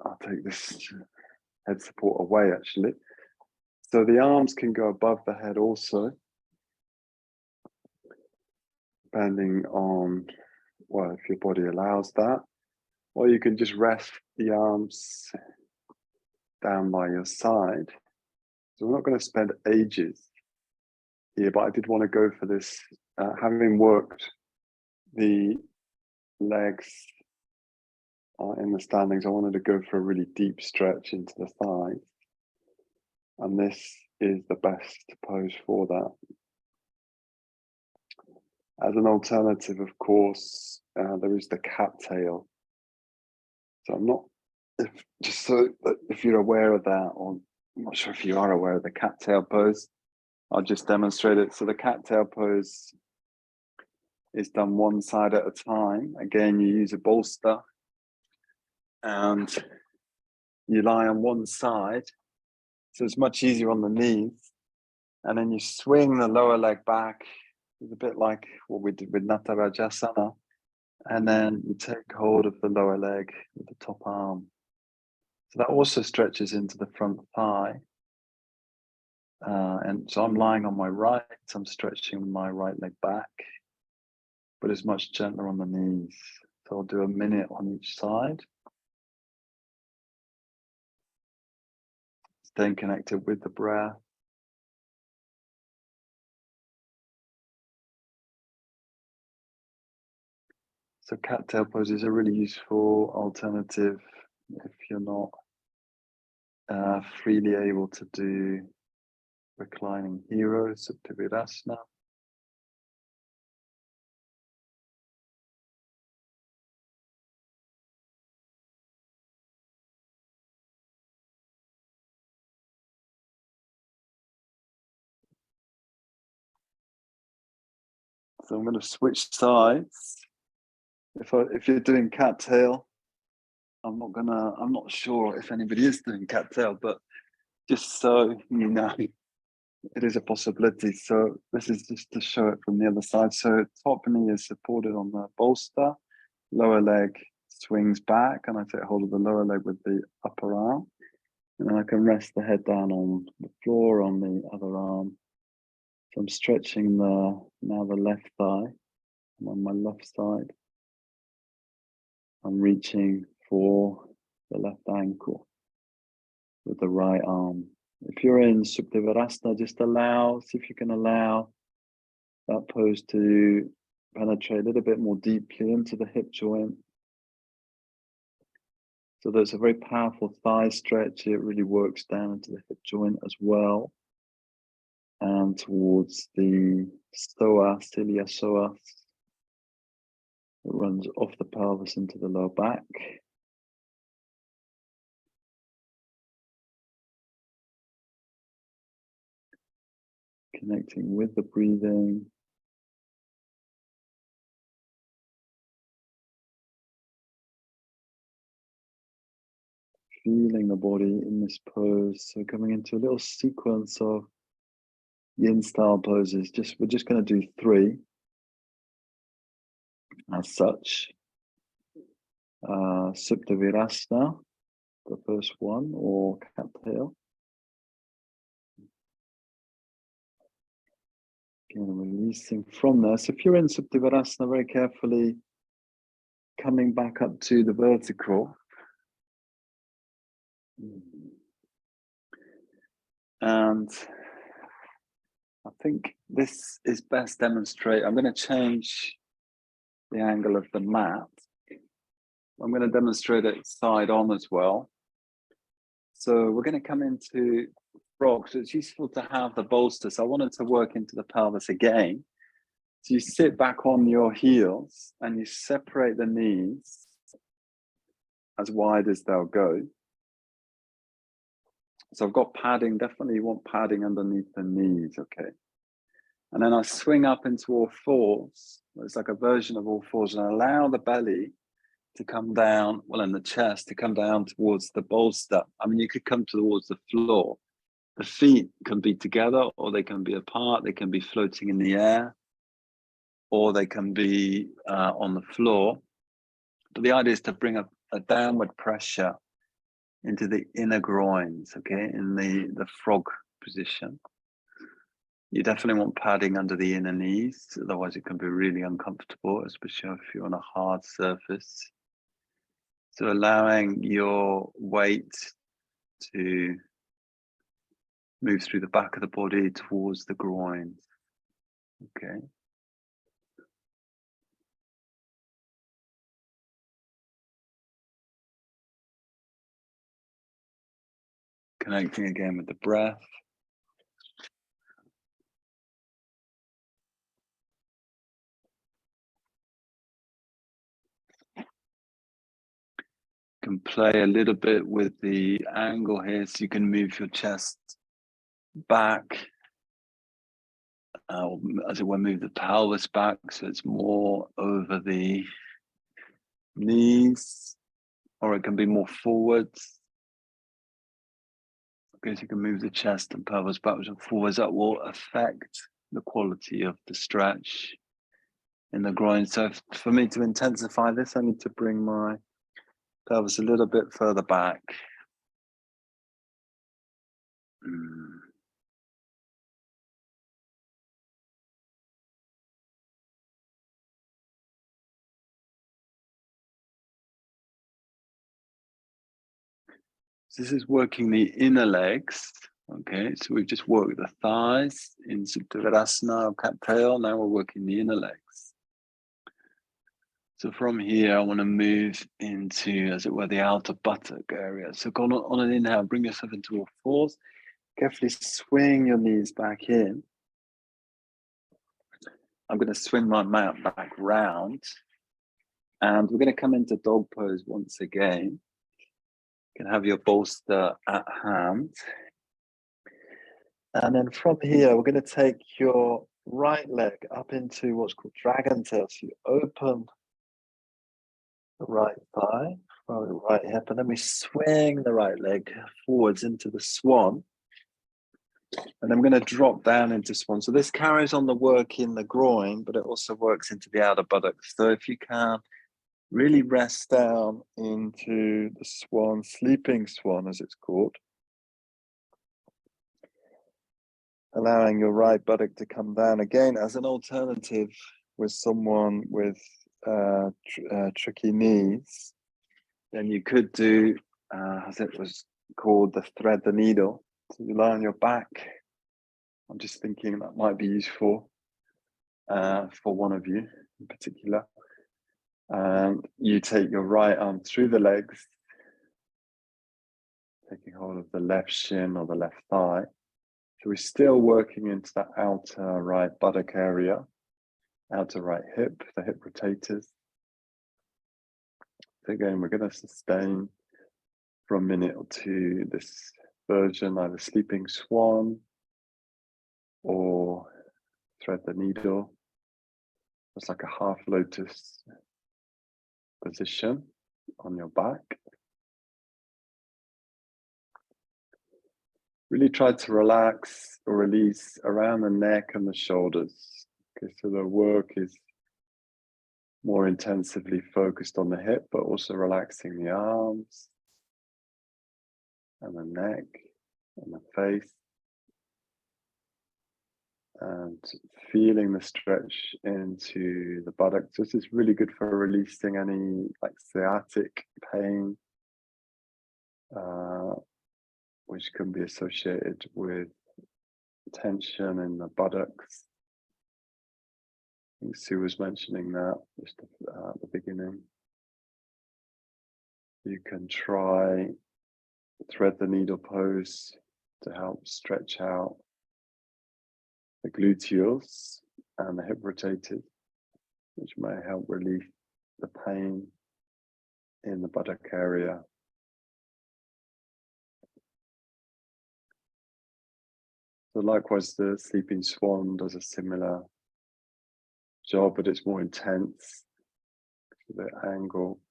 I'll take this head support away actually. So the arms can go above the head also, depending on, well, if your body allows that. Or you can just rest the arms down by your side. So we're not going to spend ages here, but I did want to go for this, having worked the legs in the standings, I wanted to go for a really deep stretch into the thighs. And this is the best pose for that. As an alternative, of course, there is the cattail. So I'm not, if you're aware of that, or I'm not sure if you are aware of the cattail pose, I'll just demonstrate it. So the cattail pose is done one side at a time. Again, you use a bolster and you lie on one side. So it's much easier on the knees. And then you swing the lower leg back. It's a bit like what we did with Natarajasana. And then you take hold of the lower leg with the top arm. So that also stretches into the front thigh. And so I'm lying on my right, I'm stretching my right leg back, but it's much gentler on the knees. So I'll do a minute on each side. Staying connected with the breath. So cattail pose is a really useful alternative if you're not freely able to do reclining hero, Supta Virasana. So I'm going to switch sides. If you're doing cattail, I'm not sure if anybody is doing cattail, but just so you know, it is a possibility. So this is just to show it from the other side. So top knee is supported on the bolster, lower leg swings back, and I take hold of the lower leg with the upper arm. And then I can rest the head down on the floor on the other arm. So I'm stretching now the left thigh. I'm on my left side. I'm reaching for the left ankle with the right arm. If you're in Supta Virasana, just see if you can allow that pose to penetrate a little bit more deeply into the hip joint. So there's a very powerful thigh stretch. It really works down into the hip joint as well. And towards the psoas, cilia psoas. It runs off the pelvis into the lower back. Connecting with the breathing. Feeling the body in this pose. So coming into a little sequence of yin style poses. We're just going to do 3 as such. Supta Virasana, the first one, or cat tail. Again, releasing from there. So if you're in Supta Virasana, very carefully coming back up to the vertical. And I think this is best demonstrated. I'm going to change the angle of the mat. I'm going to demonstrate it side on as well. So we're going to come into frog. So it's useful to have the bolster. So I wanted to work into the pelvis again. So you sit back on your heels and you separate the knees as wide as they'll go. So I've got padding, definitely you want padding underneath the knees, okay? And then I swing up into all fours. It's like a version of all fours, and I allow the belly to come down, well, in the chest, to come down towards the bolster. I mean, you could come towards the floor. The feet can be together, or they can be apart. They can be floating in the air, or they can be on the floor. But the idea is to bring a downward pressure into the inner groins, okay, in the frog position. You definitely want padding under the inner knees, otherwise it can be really uncomfortable, especially if you're on a hard surface. So allowing your weight to move through the back of the body towards the groins, okay. Connecting again with the breath. Can play a little bit with the angle here, so you can move your chest back, as it were, move the pelvis back so it's more over the knees, or it can be more forwards. Okay, so you can move the chest and pelvis backwards and forwards. That will affect the quality of the stretch in the groin. So for me to intensify this, I need to bring my pelvis a little bit further back. So this is working the inner legs. Okay, so we've just worked the thighs in Supta Virasana or cat tail. Now we're working the inner legs. So from here, I want to move into, as it were, the outer buttock area. So on an inhale, bring yourself into all fours. Carefully swing your knees back in. I'm going to swing my mat back round. And we're going to come into dog pose once again. You can have your bolster at hand. And then from here, we're going to take your right leg up into what's called dragon tail. So you open the right thigh, right hip, and then we swing the right leg forwards into the swan. And I'm going to drop down into swan. So this carries on the work in the groin, but it also works into the outer buttocks. So if you can really rest down into the swan, sleeping swan as it's called, allowing your right buttock to come down again as an alternative with someone with tricky knees. Then you could do, as it was called, the thread the needle. So you lie on your back. I'm just thinking that might be useful for one of you in particular. And you take your right arm through the legs, taking hold of the left shin or the left thigh. So we're still working into that outer right buttock area, outer right hip, the hip rotators. So again, we're going to sustain for a minute or two this version, either sleeping swan or thread the needle. It's like a half lotus position on your back. Really try to relax or release around the neck and the shoulders. Okay, so the work is more intensively focused on the hip, but also relaxing the arms and the neck and the face. And feeling the stretch into the buttocks. This is really good for releasing any like sciatic pain, which can be associated with tension in the buttocks. I think Sue was mentioning that just at the beginning. You can try thread the needle pose to help stretch out the gluteals and the hip rotators, which may help relieve the pain in the buttock area. So likewise, the sleeping swan does a similar job, but it's more intense, the angle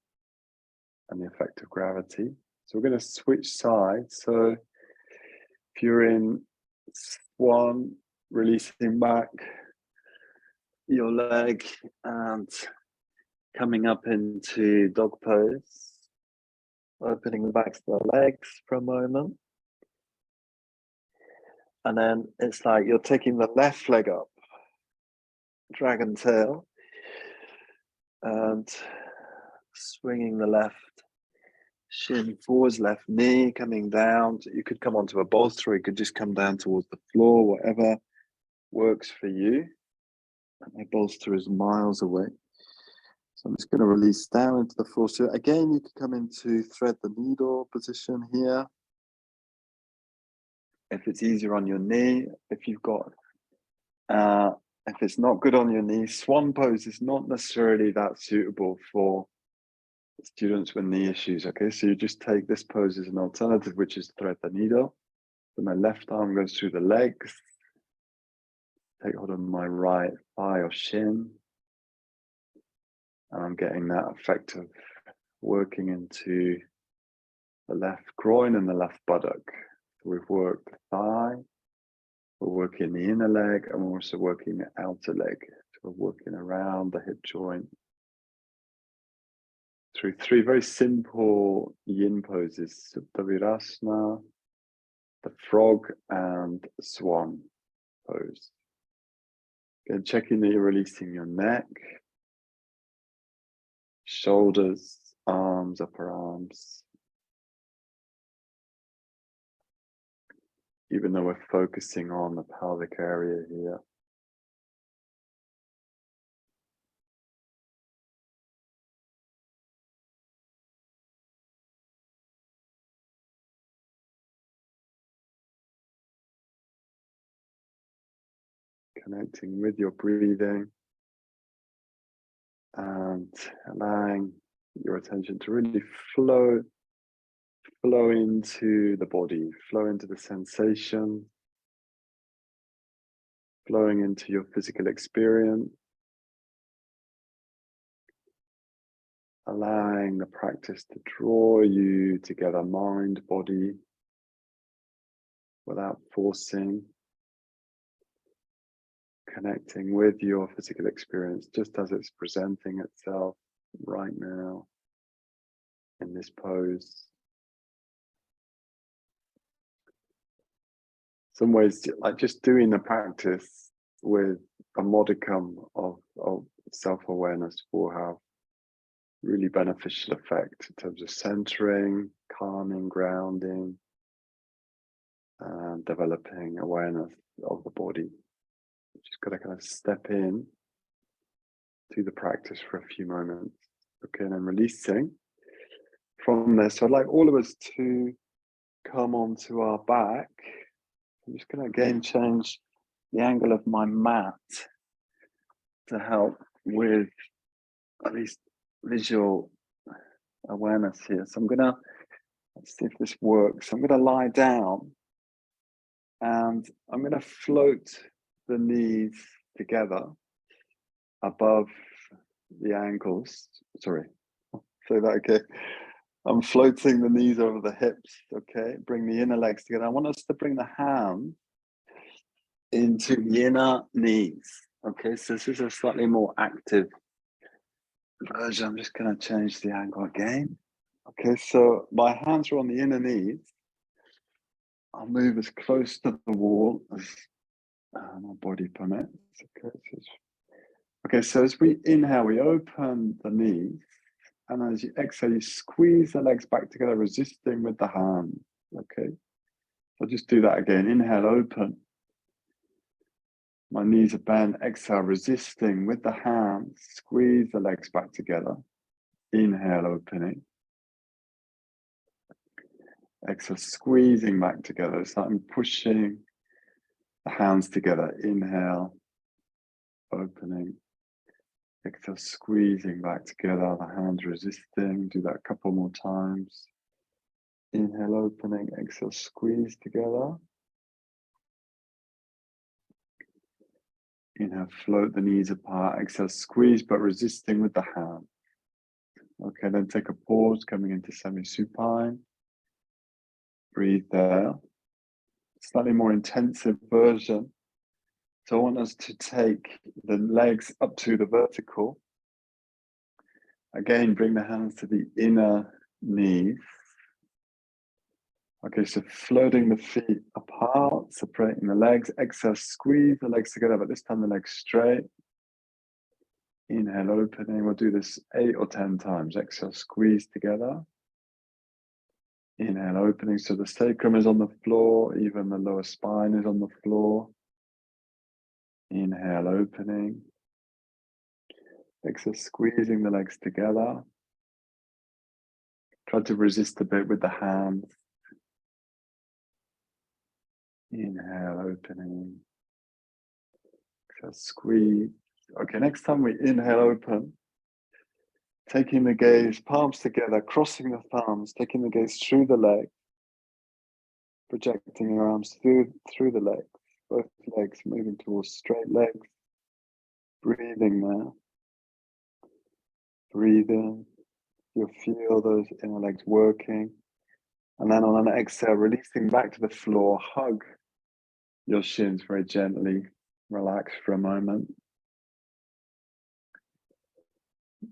and the effect of gravity. So we're going to switch sides. So if you're in swan, releasing back your leg and coming up into dog pose, opening the backs of the legs for a moment. And then it's like you're taking the left leg up, dragon tail, and swinging the left shin forwards, left knee coming down. You could come onto a bolster, or you could just come down towards the floor, whatever works for you. My bolster is miles away. So I'm just going to release down into the floor. So again, you could come into thread the needle position here. If it's easier on your knee, if you've got, if it's not good on your knee, swan pose is not necessarily that suitable for students with knee issues. Okay, so you just take this pose as an alternative, which is thread the needle. So my left arm goes through the legs. Take hold of my right thigh or shin. And I'm getting that effect of working into the left groin and the left buttock. So we've worked the thigh, we're working the inner leg, and we're also working the outer leg. So we're working around the hip joint through three very simple yin poses: Supta Virasana, the frog, and swan pose. Again, checking that you're releasing your neck, shoulders, arms, upper arms. Even though we're focusing on the pelvic area here. Connecting with your breathing and allowing your attention to really flow into the body, flow into the sensation, flowing into your physical experience, allowing the practice to draw you together, mind, body, without forcing, connecting with your physical experience just as it's presenting itself right now in this pose. Some ways, like just doing the practice with a modicum of self-awareness will have really beneficial effect in terms of centering, calming, grounding, and developing awareness of the body. Just got to kind of step in to the practice for a few moments. Okay, and then releasing from this. So I'd like all of us to come onto our back. I'm just going to again change the angle of my mat to help with at least visual awareness here. So I'm going to, let's see if this works. I'm going to lie down and I'm going to float the knees together above the ankles. Sorry, say that again. I'm floating the knees over the hips, okay? Bring the inner legs together. I want us to bring the hands into the inner knees, okay? So this is a slightly more active version. I'm just going to change the angle again. Okay, so my hands are on the inner knees. I'll move as close to the wall as my body permits. Okay, so as we inhale, we open the knees. And as you exhale, you squeeze the legs back together, resisting with the hands. Okay, so just do that again. Inhale, open. My knees are bent. Exhale, resisting with the hands. Squeeze the legs back together. Inhale, opening. Exhale, squeezing back together. Starting pushing the hands together. Inhale, opening. Exhale, squeezing back together. The hands resisting. Do that a couple more times. Inhale, opening. Exhale, squeeze together. Inhale, float the knees apart. Exhale, squeeze, but resisting with the hand. Okay, then take a pause, coming into semi-supine. Breathe there. Slightly more intensive version. So I want us to take the legs up to the vertical. Again, bring the hands to the inner knees. Okay, so floating the feet apart, separating the legs. Exhale, squeeze the legs together, but this time the legs straight. Inhale, opening. We'll do this 8 or 10 times. Exhale, squeeze together. Inhale, opening. So the sacrum is on the floor, even the lower spine is on the floor. Inhale, opening. Exhale, squeezing the legs together. Try to resist a bit with the hands. Inhale, opening. Exhale, squeeze. Okay, next time we inhale, open. Taking the gaze, palms together, crossing the thumbs, taking the gaze through the leg. Projecting your arms through the legs. Both legs moving towards straight legs. Breathing now. Breathing. You'll feel those inner legs working. And then on an exhale, releasing back to the floor, hug your shins very gently. Relax for a moment.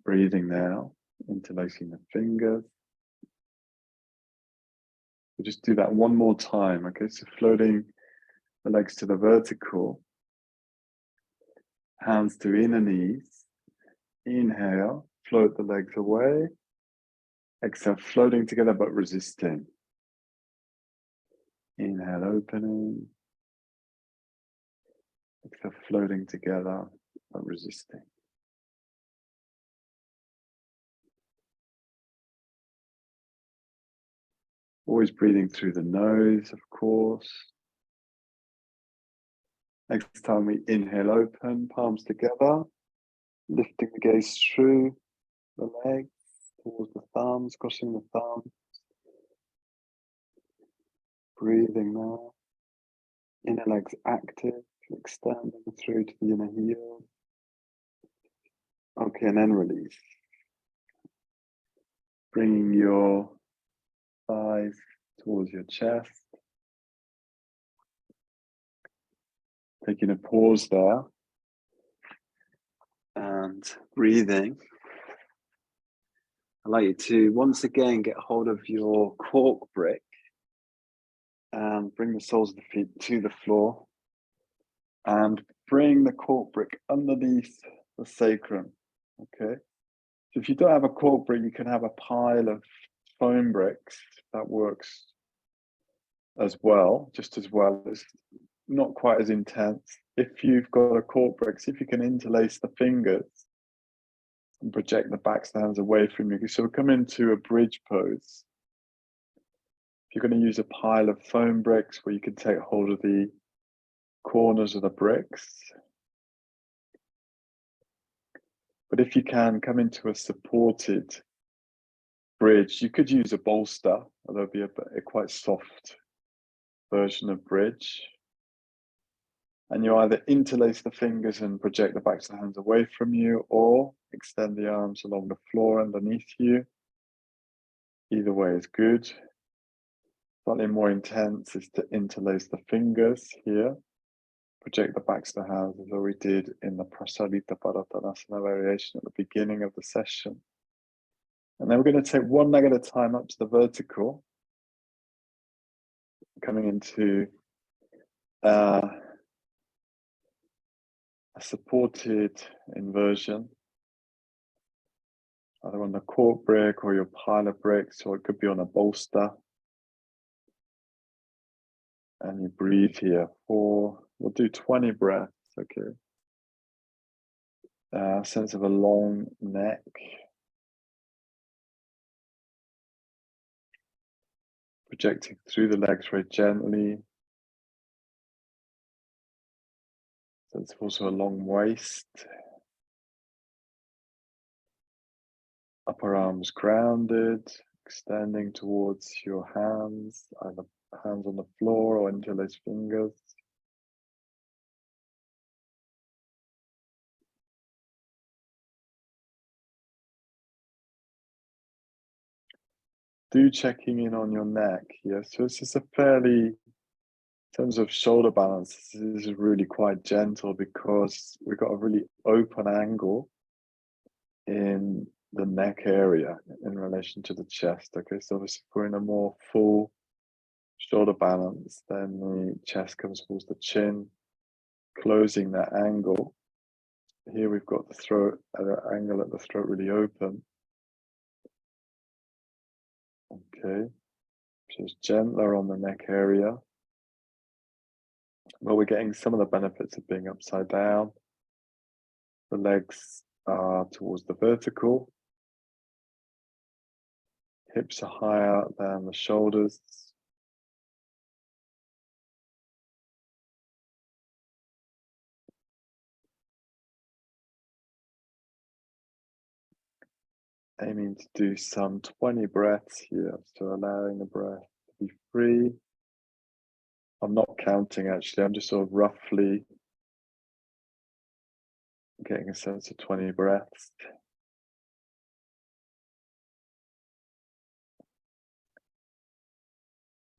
Breathing now, interlacing the fingers. We'll just do that one more time, okay? So floating the legs to the vertical. Hands to inner knees. Inhale, float the legs away. Exhale, floating together but resisting. Inhale, opening. Exhale, floating together but resisting. Always breathing through the nose, of course. Next time we inhale, open, palms together. Lifting the gaze through the legs, towards the thumbs, crossing the thumbs. Breathing now. Inner legs active, extending through to the inner heel. Okay, and then release. Bringing your thighs towards your chest. Taking a pause there. And breathing. I'd like you to once again get hold of your cork brick and bring the soles of the feet to the floor and bring the cork brick underneath the sacrum. Okay, so if you don't have a cork brick, you can have a pile of foam bricks. That works as well, just as well. It's not quite as intense. If you've got a cork brick, see if you can interlace the fingers and project the backs of the hands away from you. So we'll come into a bridge pose. If you're going to use a pile of foam bricks where you can take hold of the corners of the bricks. But if you can, come into a supported bridge. You could use a bolster, although it'd be a quite soft version of bridge. And you either interlace the fingers and project the backs of the hands away from you, or extend the arms along the floor underneath you. Either way is good. Slightly more intense is to interlace the fingers here. Project the backs of the hands as we did in the Prasarita Parattanasana variation at the beginning of the session. And then we're going to take one leg at a time up to the vertical, coming into a supported inversion, either on the court brick or your pile of bricks, or it could be on a bolster. And you breathe here for, we'll do 20 breaths, okay? Sense of a long neck. Projecting through the legs very gently. Sense of also a long waist. Upper arms grounded, extending towards your hands, either hands on the floor or interlaced fingers. Do checking in on your neck here. So this is a fairly, in terms of shoulder balance, this is really quite gentle because we've got a really open angle in the neck area in relation to the chest. Okay, so obviously if we're in a more full shoulder balance, then the chest comes towards the chin, closing that angle. Here we've got the throat at an angle at the throat really open. Okay, so it's gentler on the neck area. Well, we're getting some of the benefits of being upside down. The legs are towards the vertical. Hips are higher than the shoulders. Aiming to do some 20 breaths here, so allowing the breath to be free. I'm not counting actually, I'm just sort of roughly getting a sense of 20 breaths.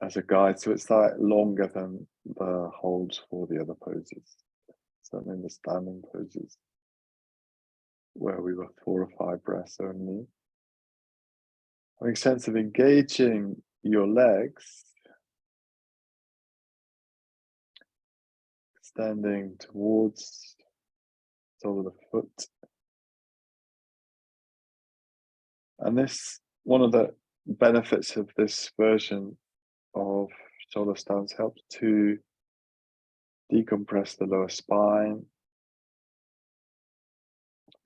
As a guide, so it's like longer than the holds for the other poses. Certainly in the standing poses, where we were 4 or 5 breaths only. Having sense of engaging your legs, standing towards the sole of the foot. And this, one of the benefits of this version of shoulder stance helps to decompress the lower spine.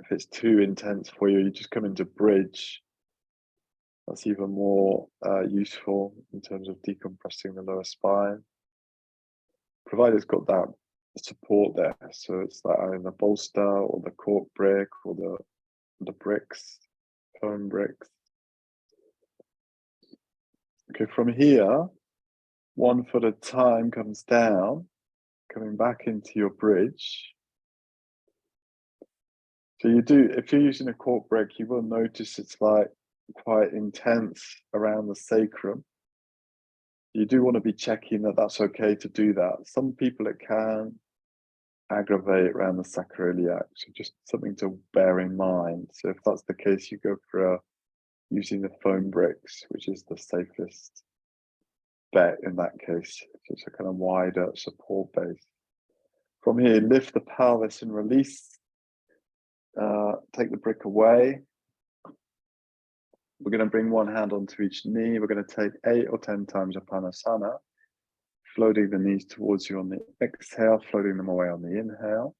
If it's too intense for you, you just come into bridge. That's even more useful in terms of decompressing the lower spine, provided it's got that support there. So it's like in the bolster or the cork brick or the bricks, foam bricks. Okay, from here, 1 foot at a time comes down, coming back into your bridge. So you do, if you're using a cork brick, you will notice it's like quite intense around the sacrum. You do want to be checking that that's okay to do that. Some people it can aggravate around the sacroiliac, so just something to bear in mind. So if that's the case, you go for using the foam bricks, which is the safest bet in that case. It's a kind of wider support base. From here, lift the pelvis and release. Take the brick away. We're going to bring one hand onto each knee. We're going to take 8 or 10 times Apanasana, floating the knees towards you on the exhale, floating them away on the inhale.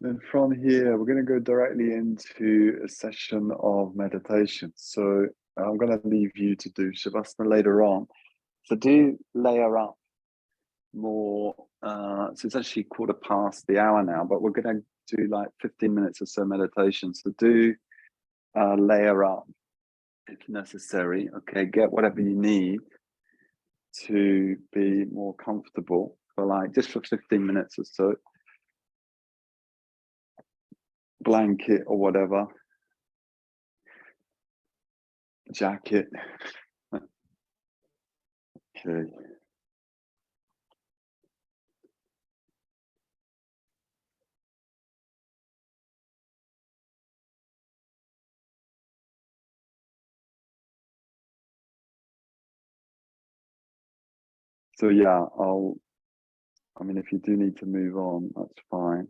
Then from here, we're going to go directly into a session of meditation. So I'm going to leave you to do Shavasana later on. So do layer up more. So it's actually 1/4 the hour now, but we're going to do like 15 minutes or so meditation. So do layer up if necessary. Okay, get whatever you need to be more comfortable for like just for 15 minutes or so. Blanket or whatever, jacket. Okay. So yeah, I mean, if you do need to move on, that's fine.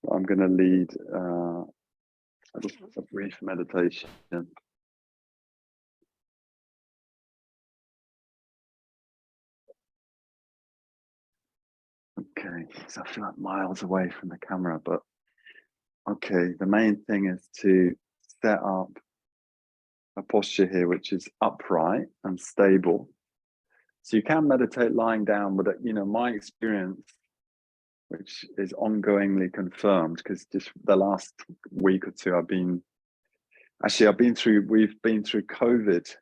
But I'm going to lead a brief meditation. Okay, so I feel like miles away from the camera, but okay, the main thing is to set up a posture here which is upright and stable. So you can meditate lying down, but you know, my experience, which is ongoingly confirmed, because just the last week or two we've been through COVID.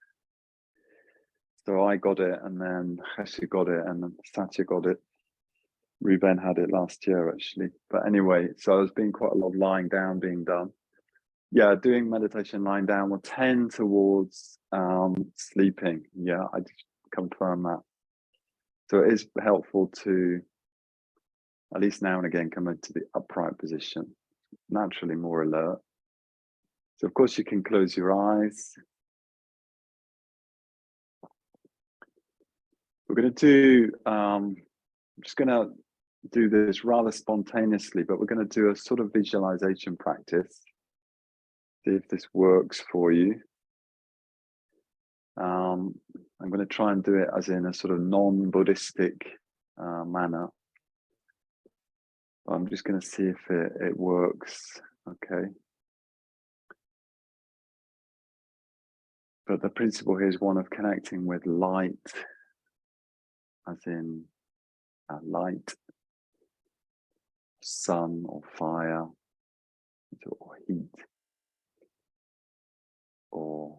So I got it, and then Heshe got it, and then Satya got it. Ruben had it last year, actually. But anyway, so there's been quite a lot of lying down being done. Yeah, doing meditation lying down will tend towards sleeping. Yeah, I just confirm that. So it is helpful to, at least now and again, come into the upright position, naturally more alert. So of course you can close your eyes. We're going to do, I'm just going to do this rather spontaneously, but we're going to do a sort of visualization practice. See if this works for you. I'm going to try and do it as in a sort of non-Buddhistic manner. I'm just going to see if it works. Okay. But the principle here is one of connecting with light, as in light, sun or fire, or heat, or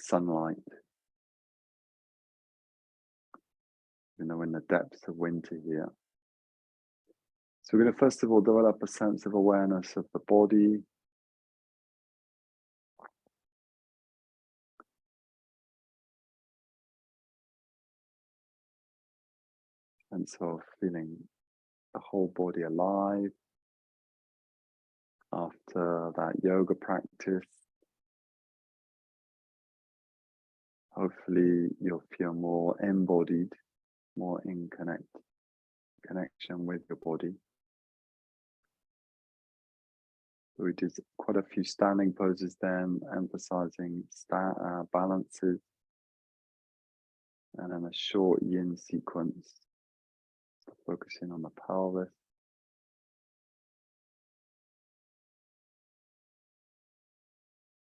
sunlight. You know, in the depths of winter here. So we're going to first of all develop a sense of awareness of the body. Sense of feeling the whole body alive after that yoga practice. Hopefully you'll feel more embodied, more in connection with your body. We did quite a few standing poses then, emphasizing balances, and then a short yin sequence, focusing on the pelvis.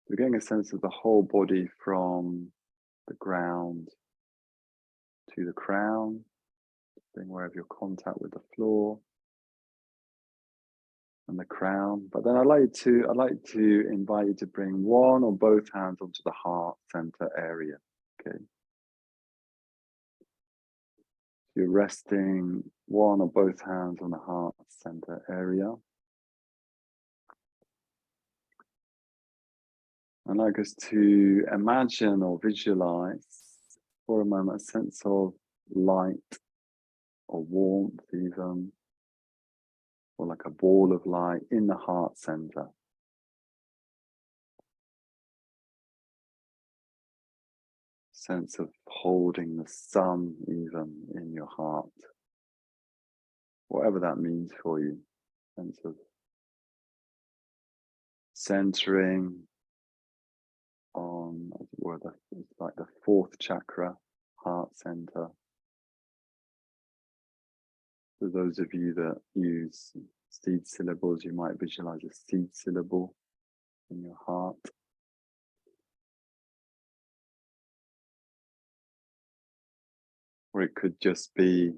We're getting a sense of the whole body from the ground to the crown, being aware of your contact with the floor and the crown. But then I'd like to invite you to bring one or both hands onto the heart center area. Okay. You're resting one or both hands on the heart center area. I'd like us to imagine or visualize for a moment a sense of light or warmth even, or like a ball of light in the heart center. Sense of holding the sun even in your heart. Whatever that means for you. Sense of centering on, as it were, it's like the fourth chakra, heart center. For those of you that use seed syllables, you might visualize a seed syllable in your heart. Or it could just be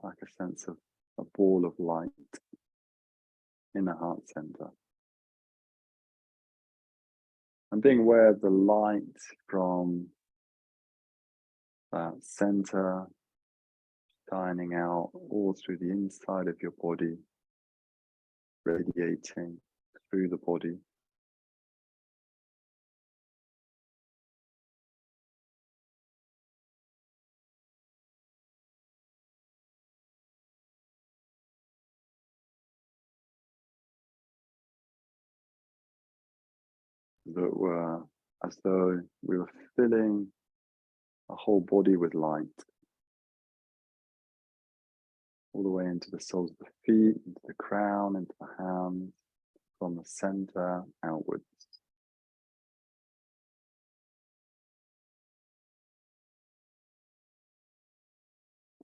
like a sense of a ball of light in the heart center. And being aware of the light from that center shining out all through the inside of your body, radiating through the body. That were as though we were filling a whole body with light, all the way into the soles of the feet, into the crown, into the hands, from the center outwards.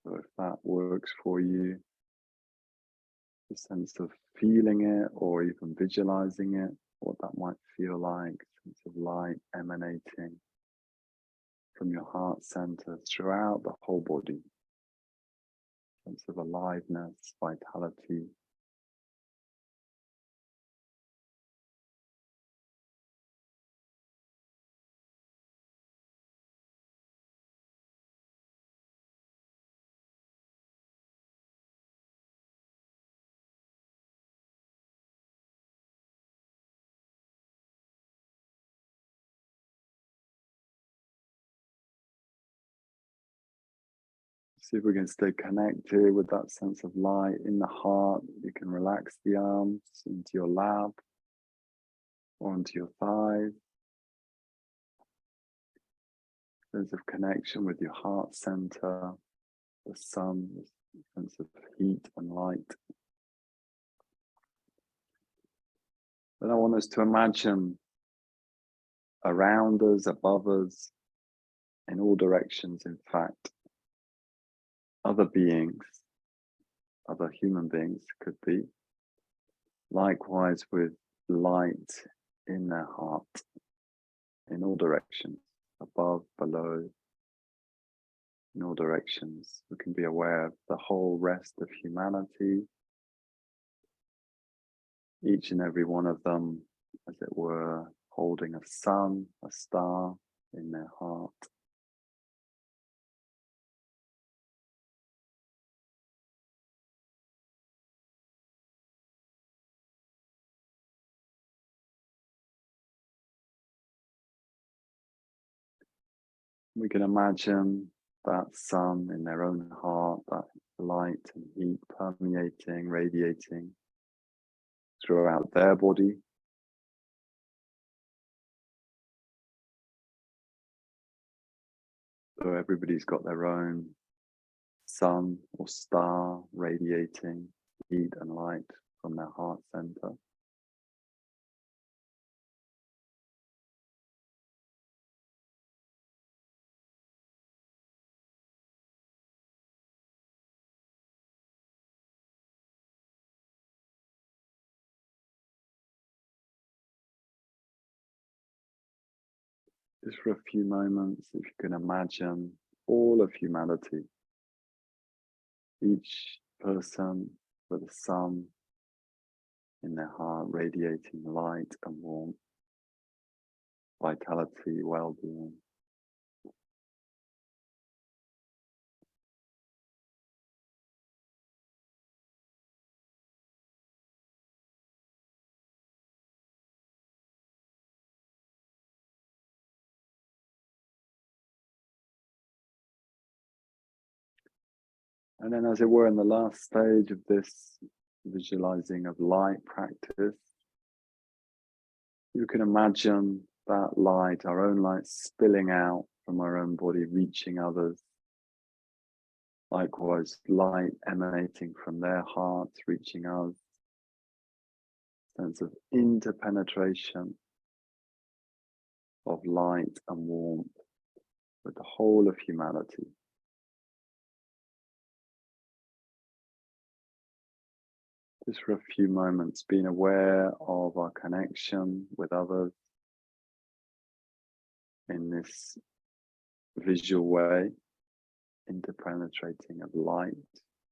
So if that works for you, the sense of feeling it or even visualizing it, what that might feel like, sense of light emanating from your heart center throughout the whole body, sense of aliveness, vitality. See if we can stay connected with that sense of light in the heart. You can relax the arms into your lap or onto your thighs. Sense of connection with your heart center, the sun, the sense of heat and light. Then I want us to imagine around us, above us, in all directions, in fact, other beings, other human beings could be, likewise with light in their heart, in all directions, above, below, in all directions. We can be aware of the whole rest of humanity, each and every one of them, as it were, holding a sun, a star in their heart. We can imagine that sun in their own heart, that light and heat permeating, radiating throughout their body. So everybody's got their own sun or star radiating heat and light from their heart center. Just for a few moments, if you can imagine all of humanity, each person with a sun in their heart radiating light and warmth, vitality, well-being. And then, as it were, in the last stage of this visualizing of light practice, you can imagine that light, our own light, spilling out from our own body, reaching others. Likewise, light emanating from their hearts, reaching us. Sense of interpenetration of light and warmth with the whole of humanity. Just for a few moments, being aware of our connection with others in this visual way, interpenetrating of light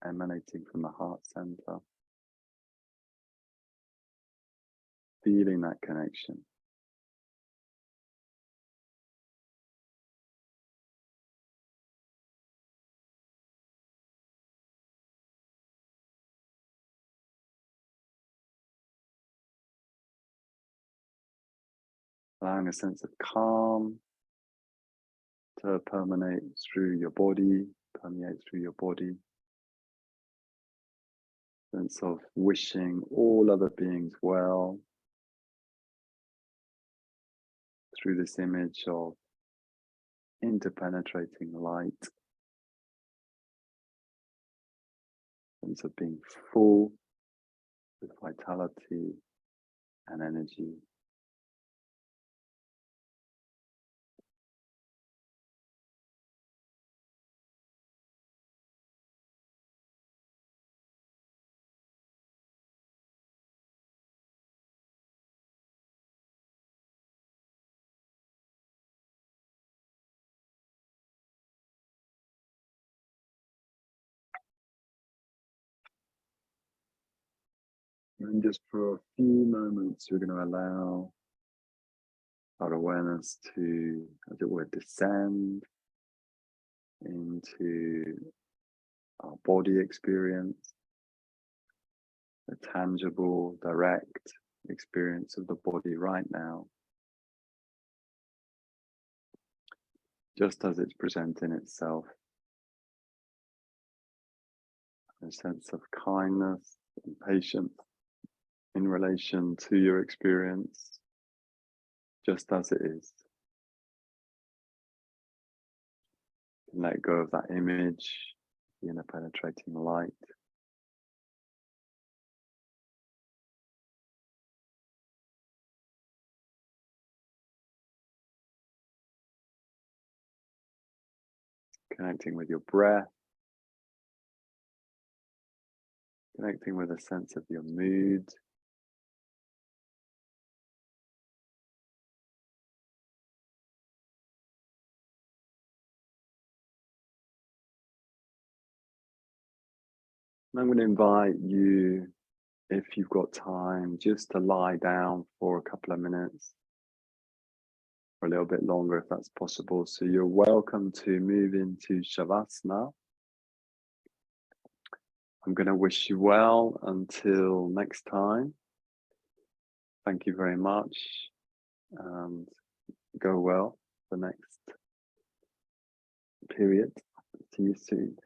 emanating from the heart center. Feeling that connection. Allowing a sense of calm to permeate through your body, Sense of wishing all other beings well through this image of interpenetrating light. Sense of being full with vitality and energy. And just for a few moments, we're going to allow our awareness to, as it were, descend into our body experience, the tangible, direct experience of the body right now, just as it's presenting itself. A sense of kindness and patience in relation to your experience, just as it is. Let go of that image, the inner penetrating light. Connecting with your breath. Connecting with a sense of your mood. And I'm going to invite you, if you've got time, just to lie down for a couple of minutes, or a little bit longer if that's possible. So you're welcome to move into Shavasana. I'm going to wish you well until next time. Thank you very much, and go well the next period. See you soon.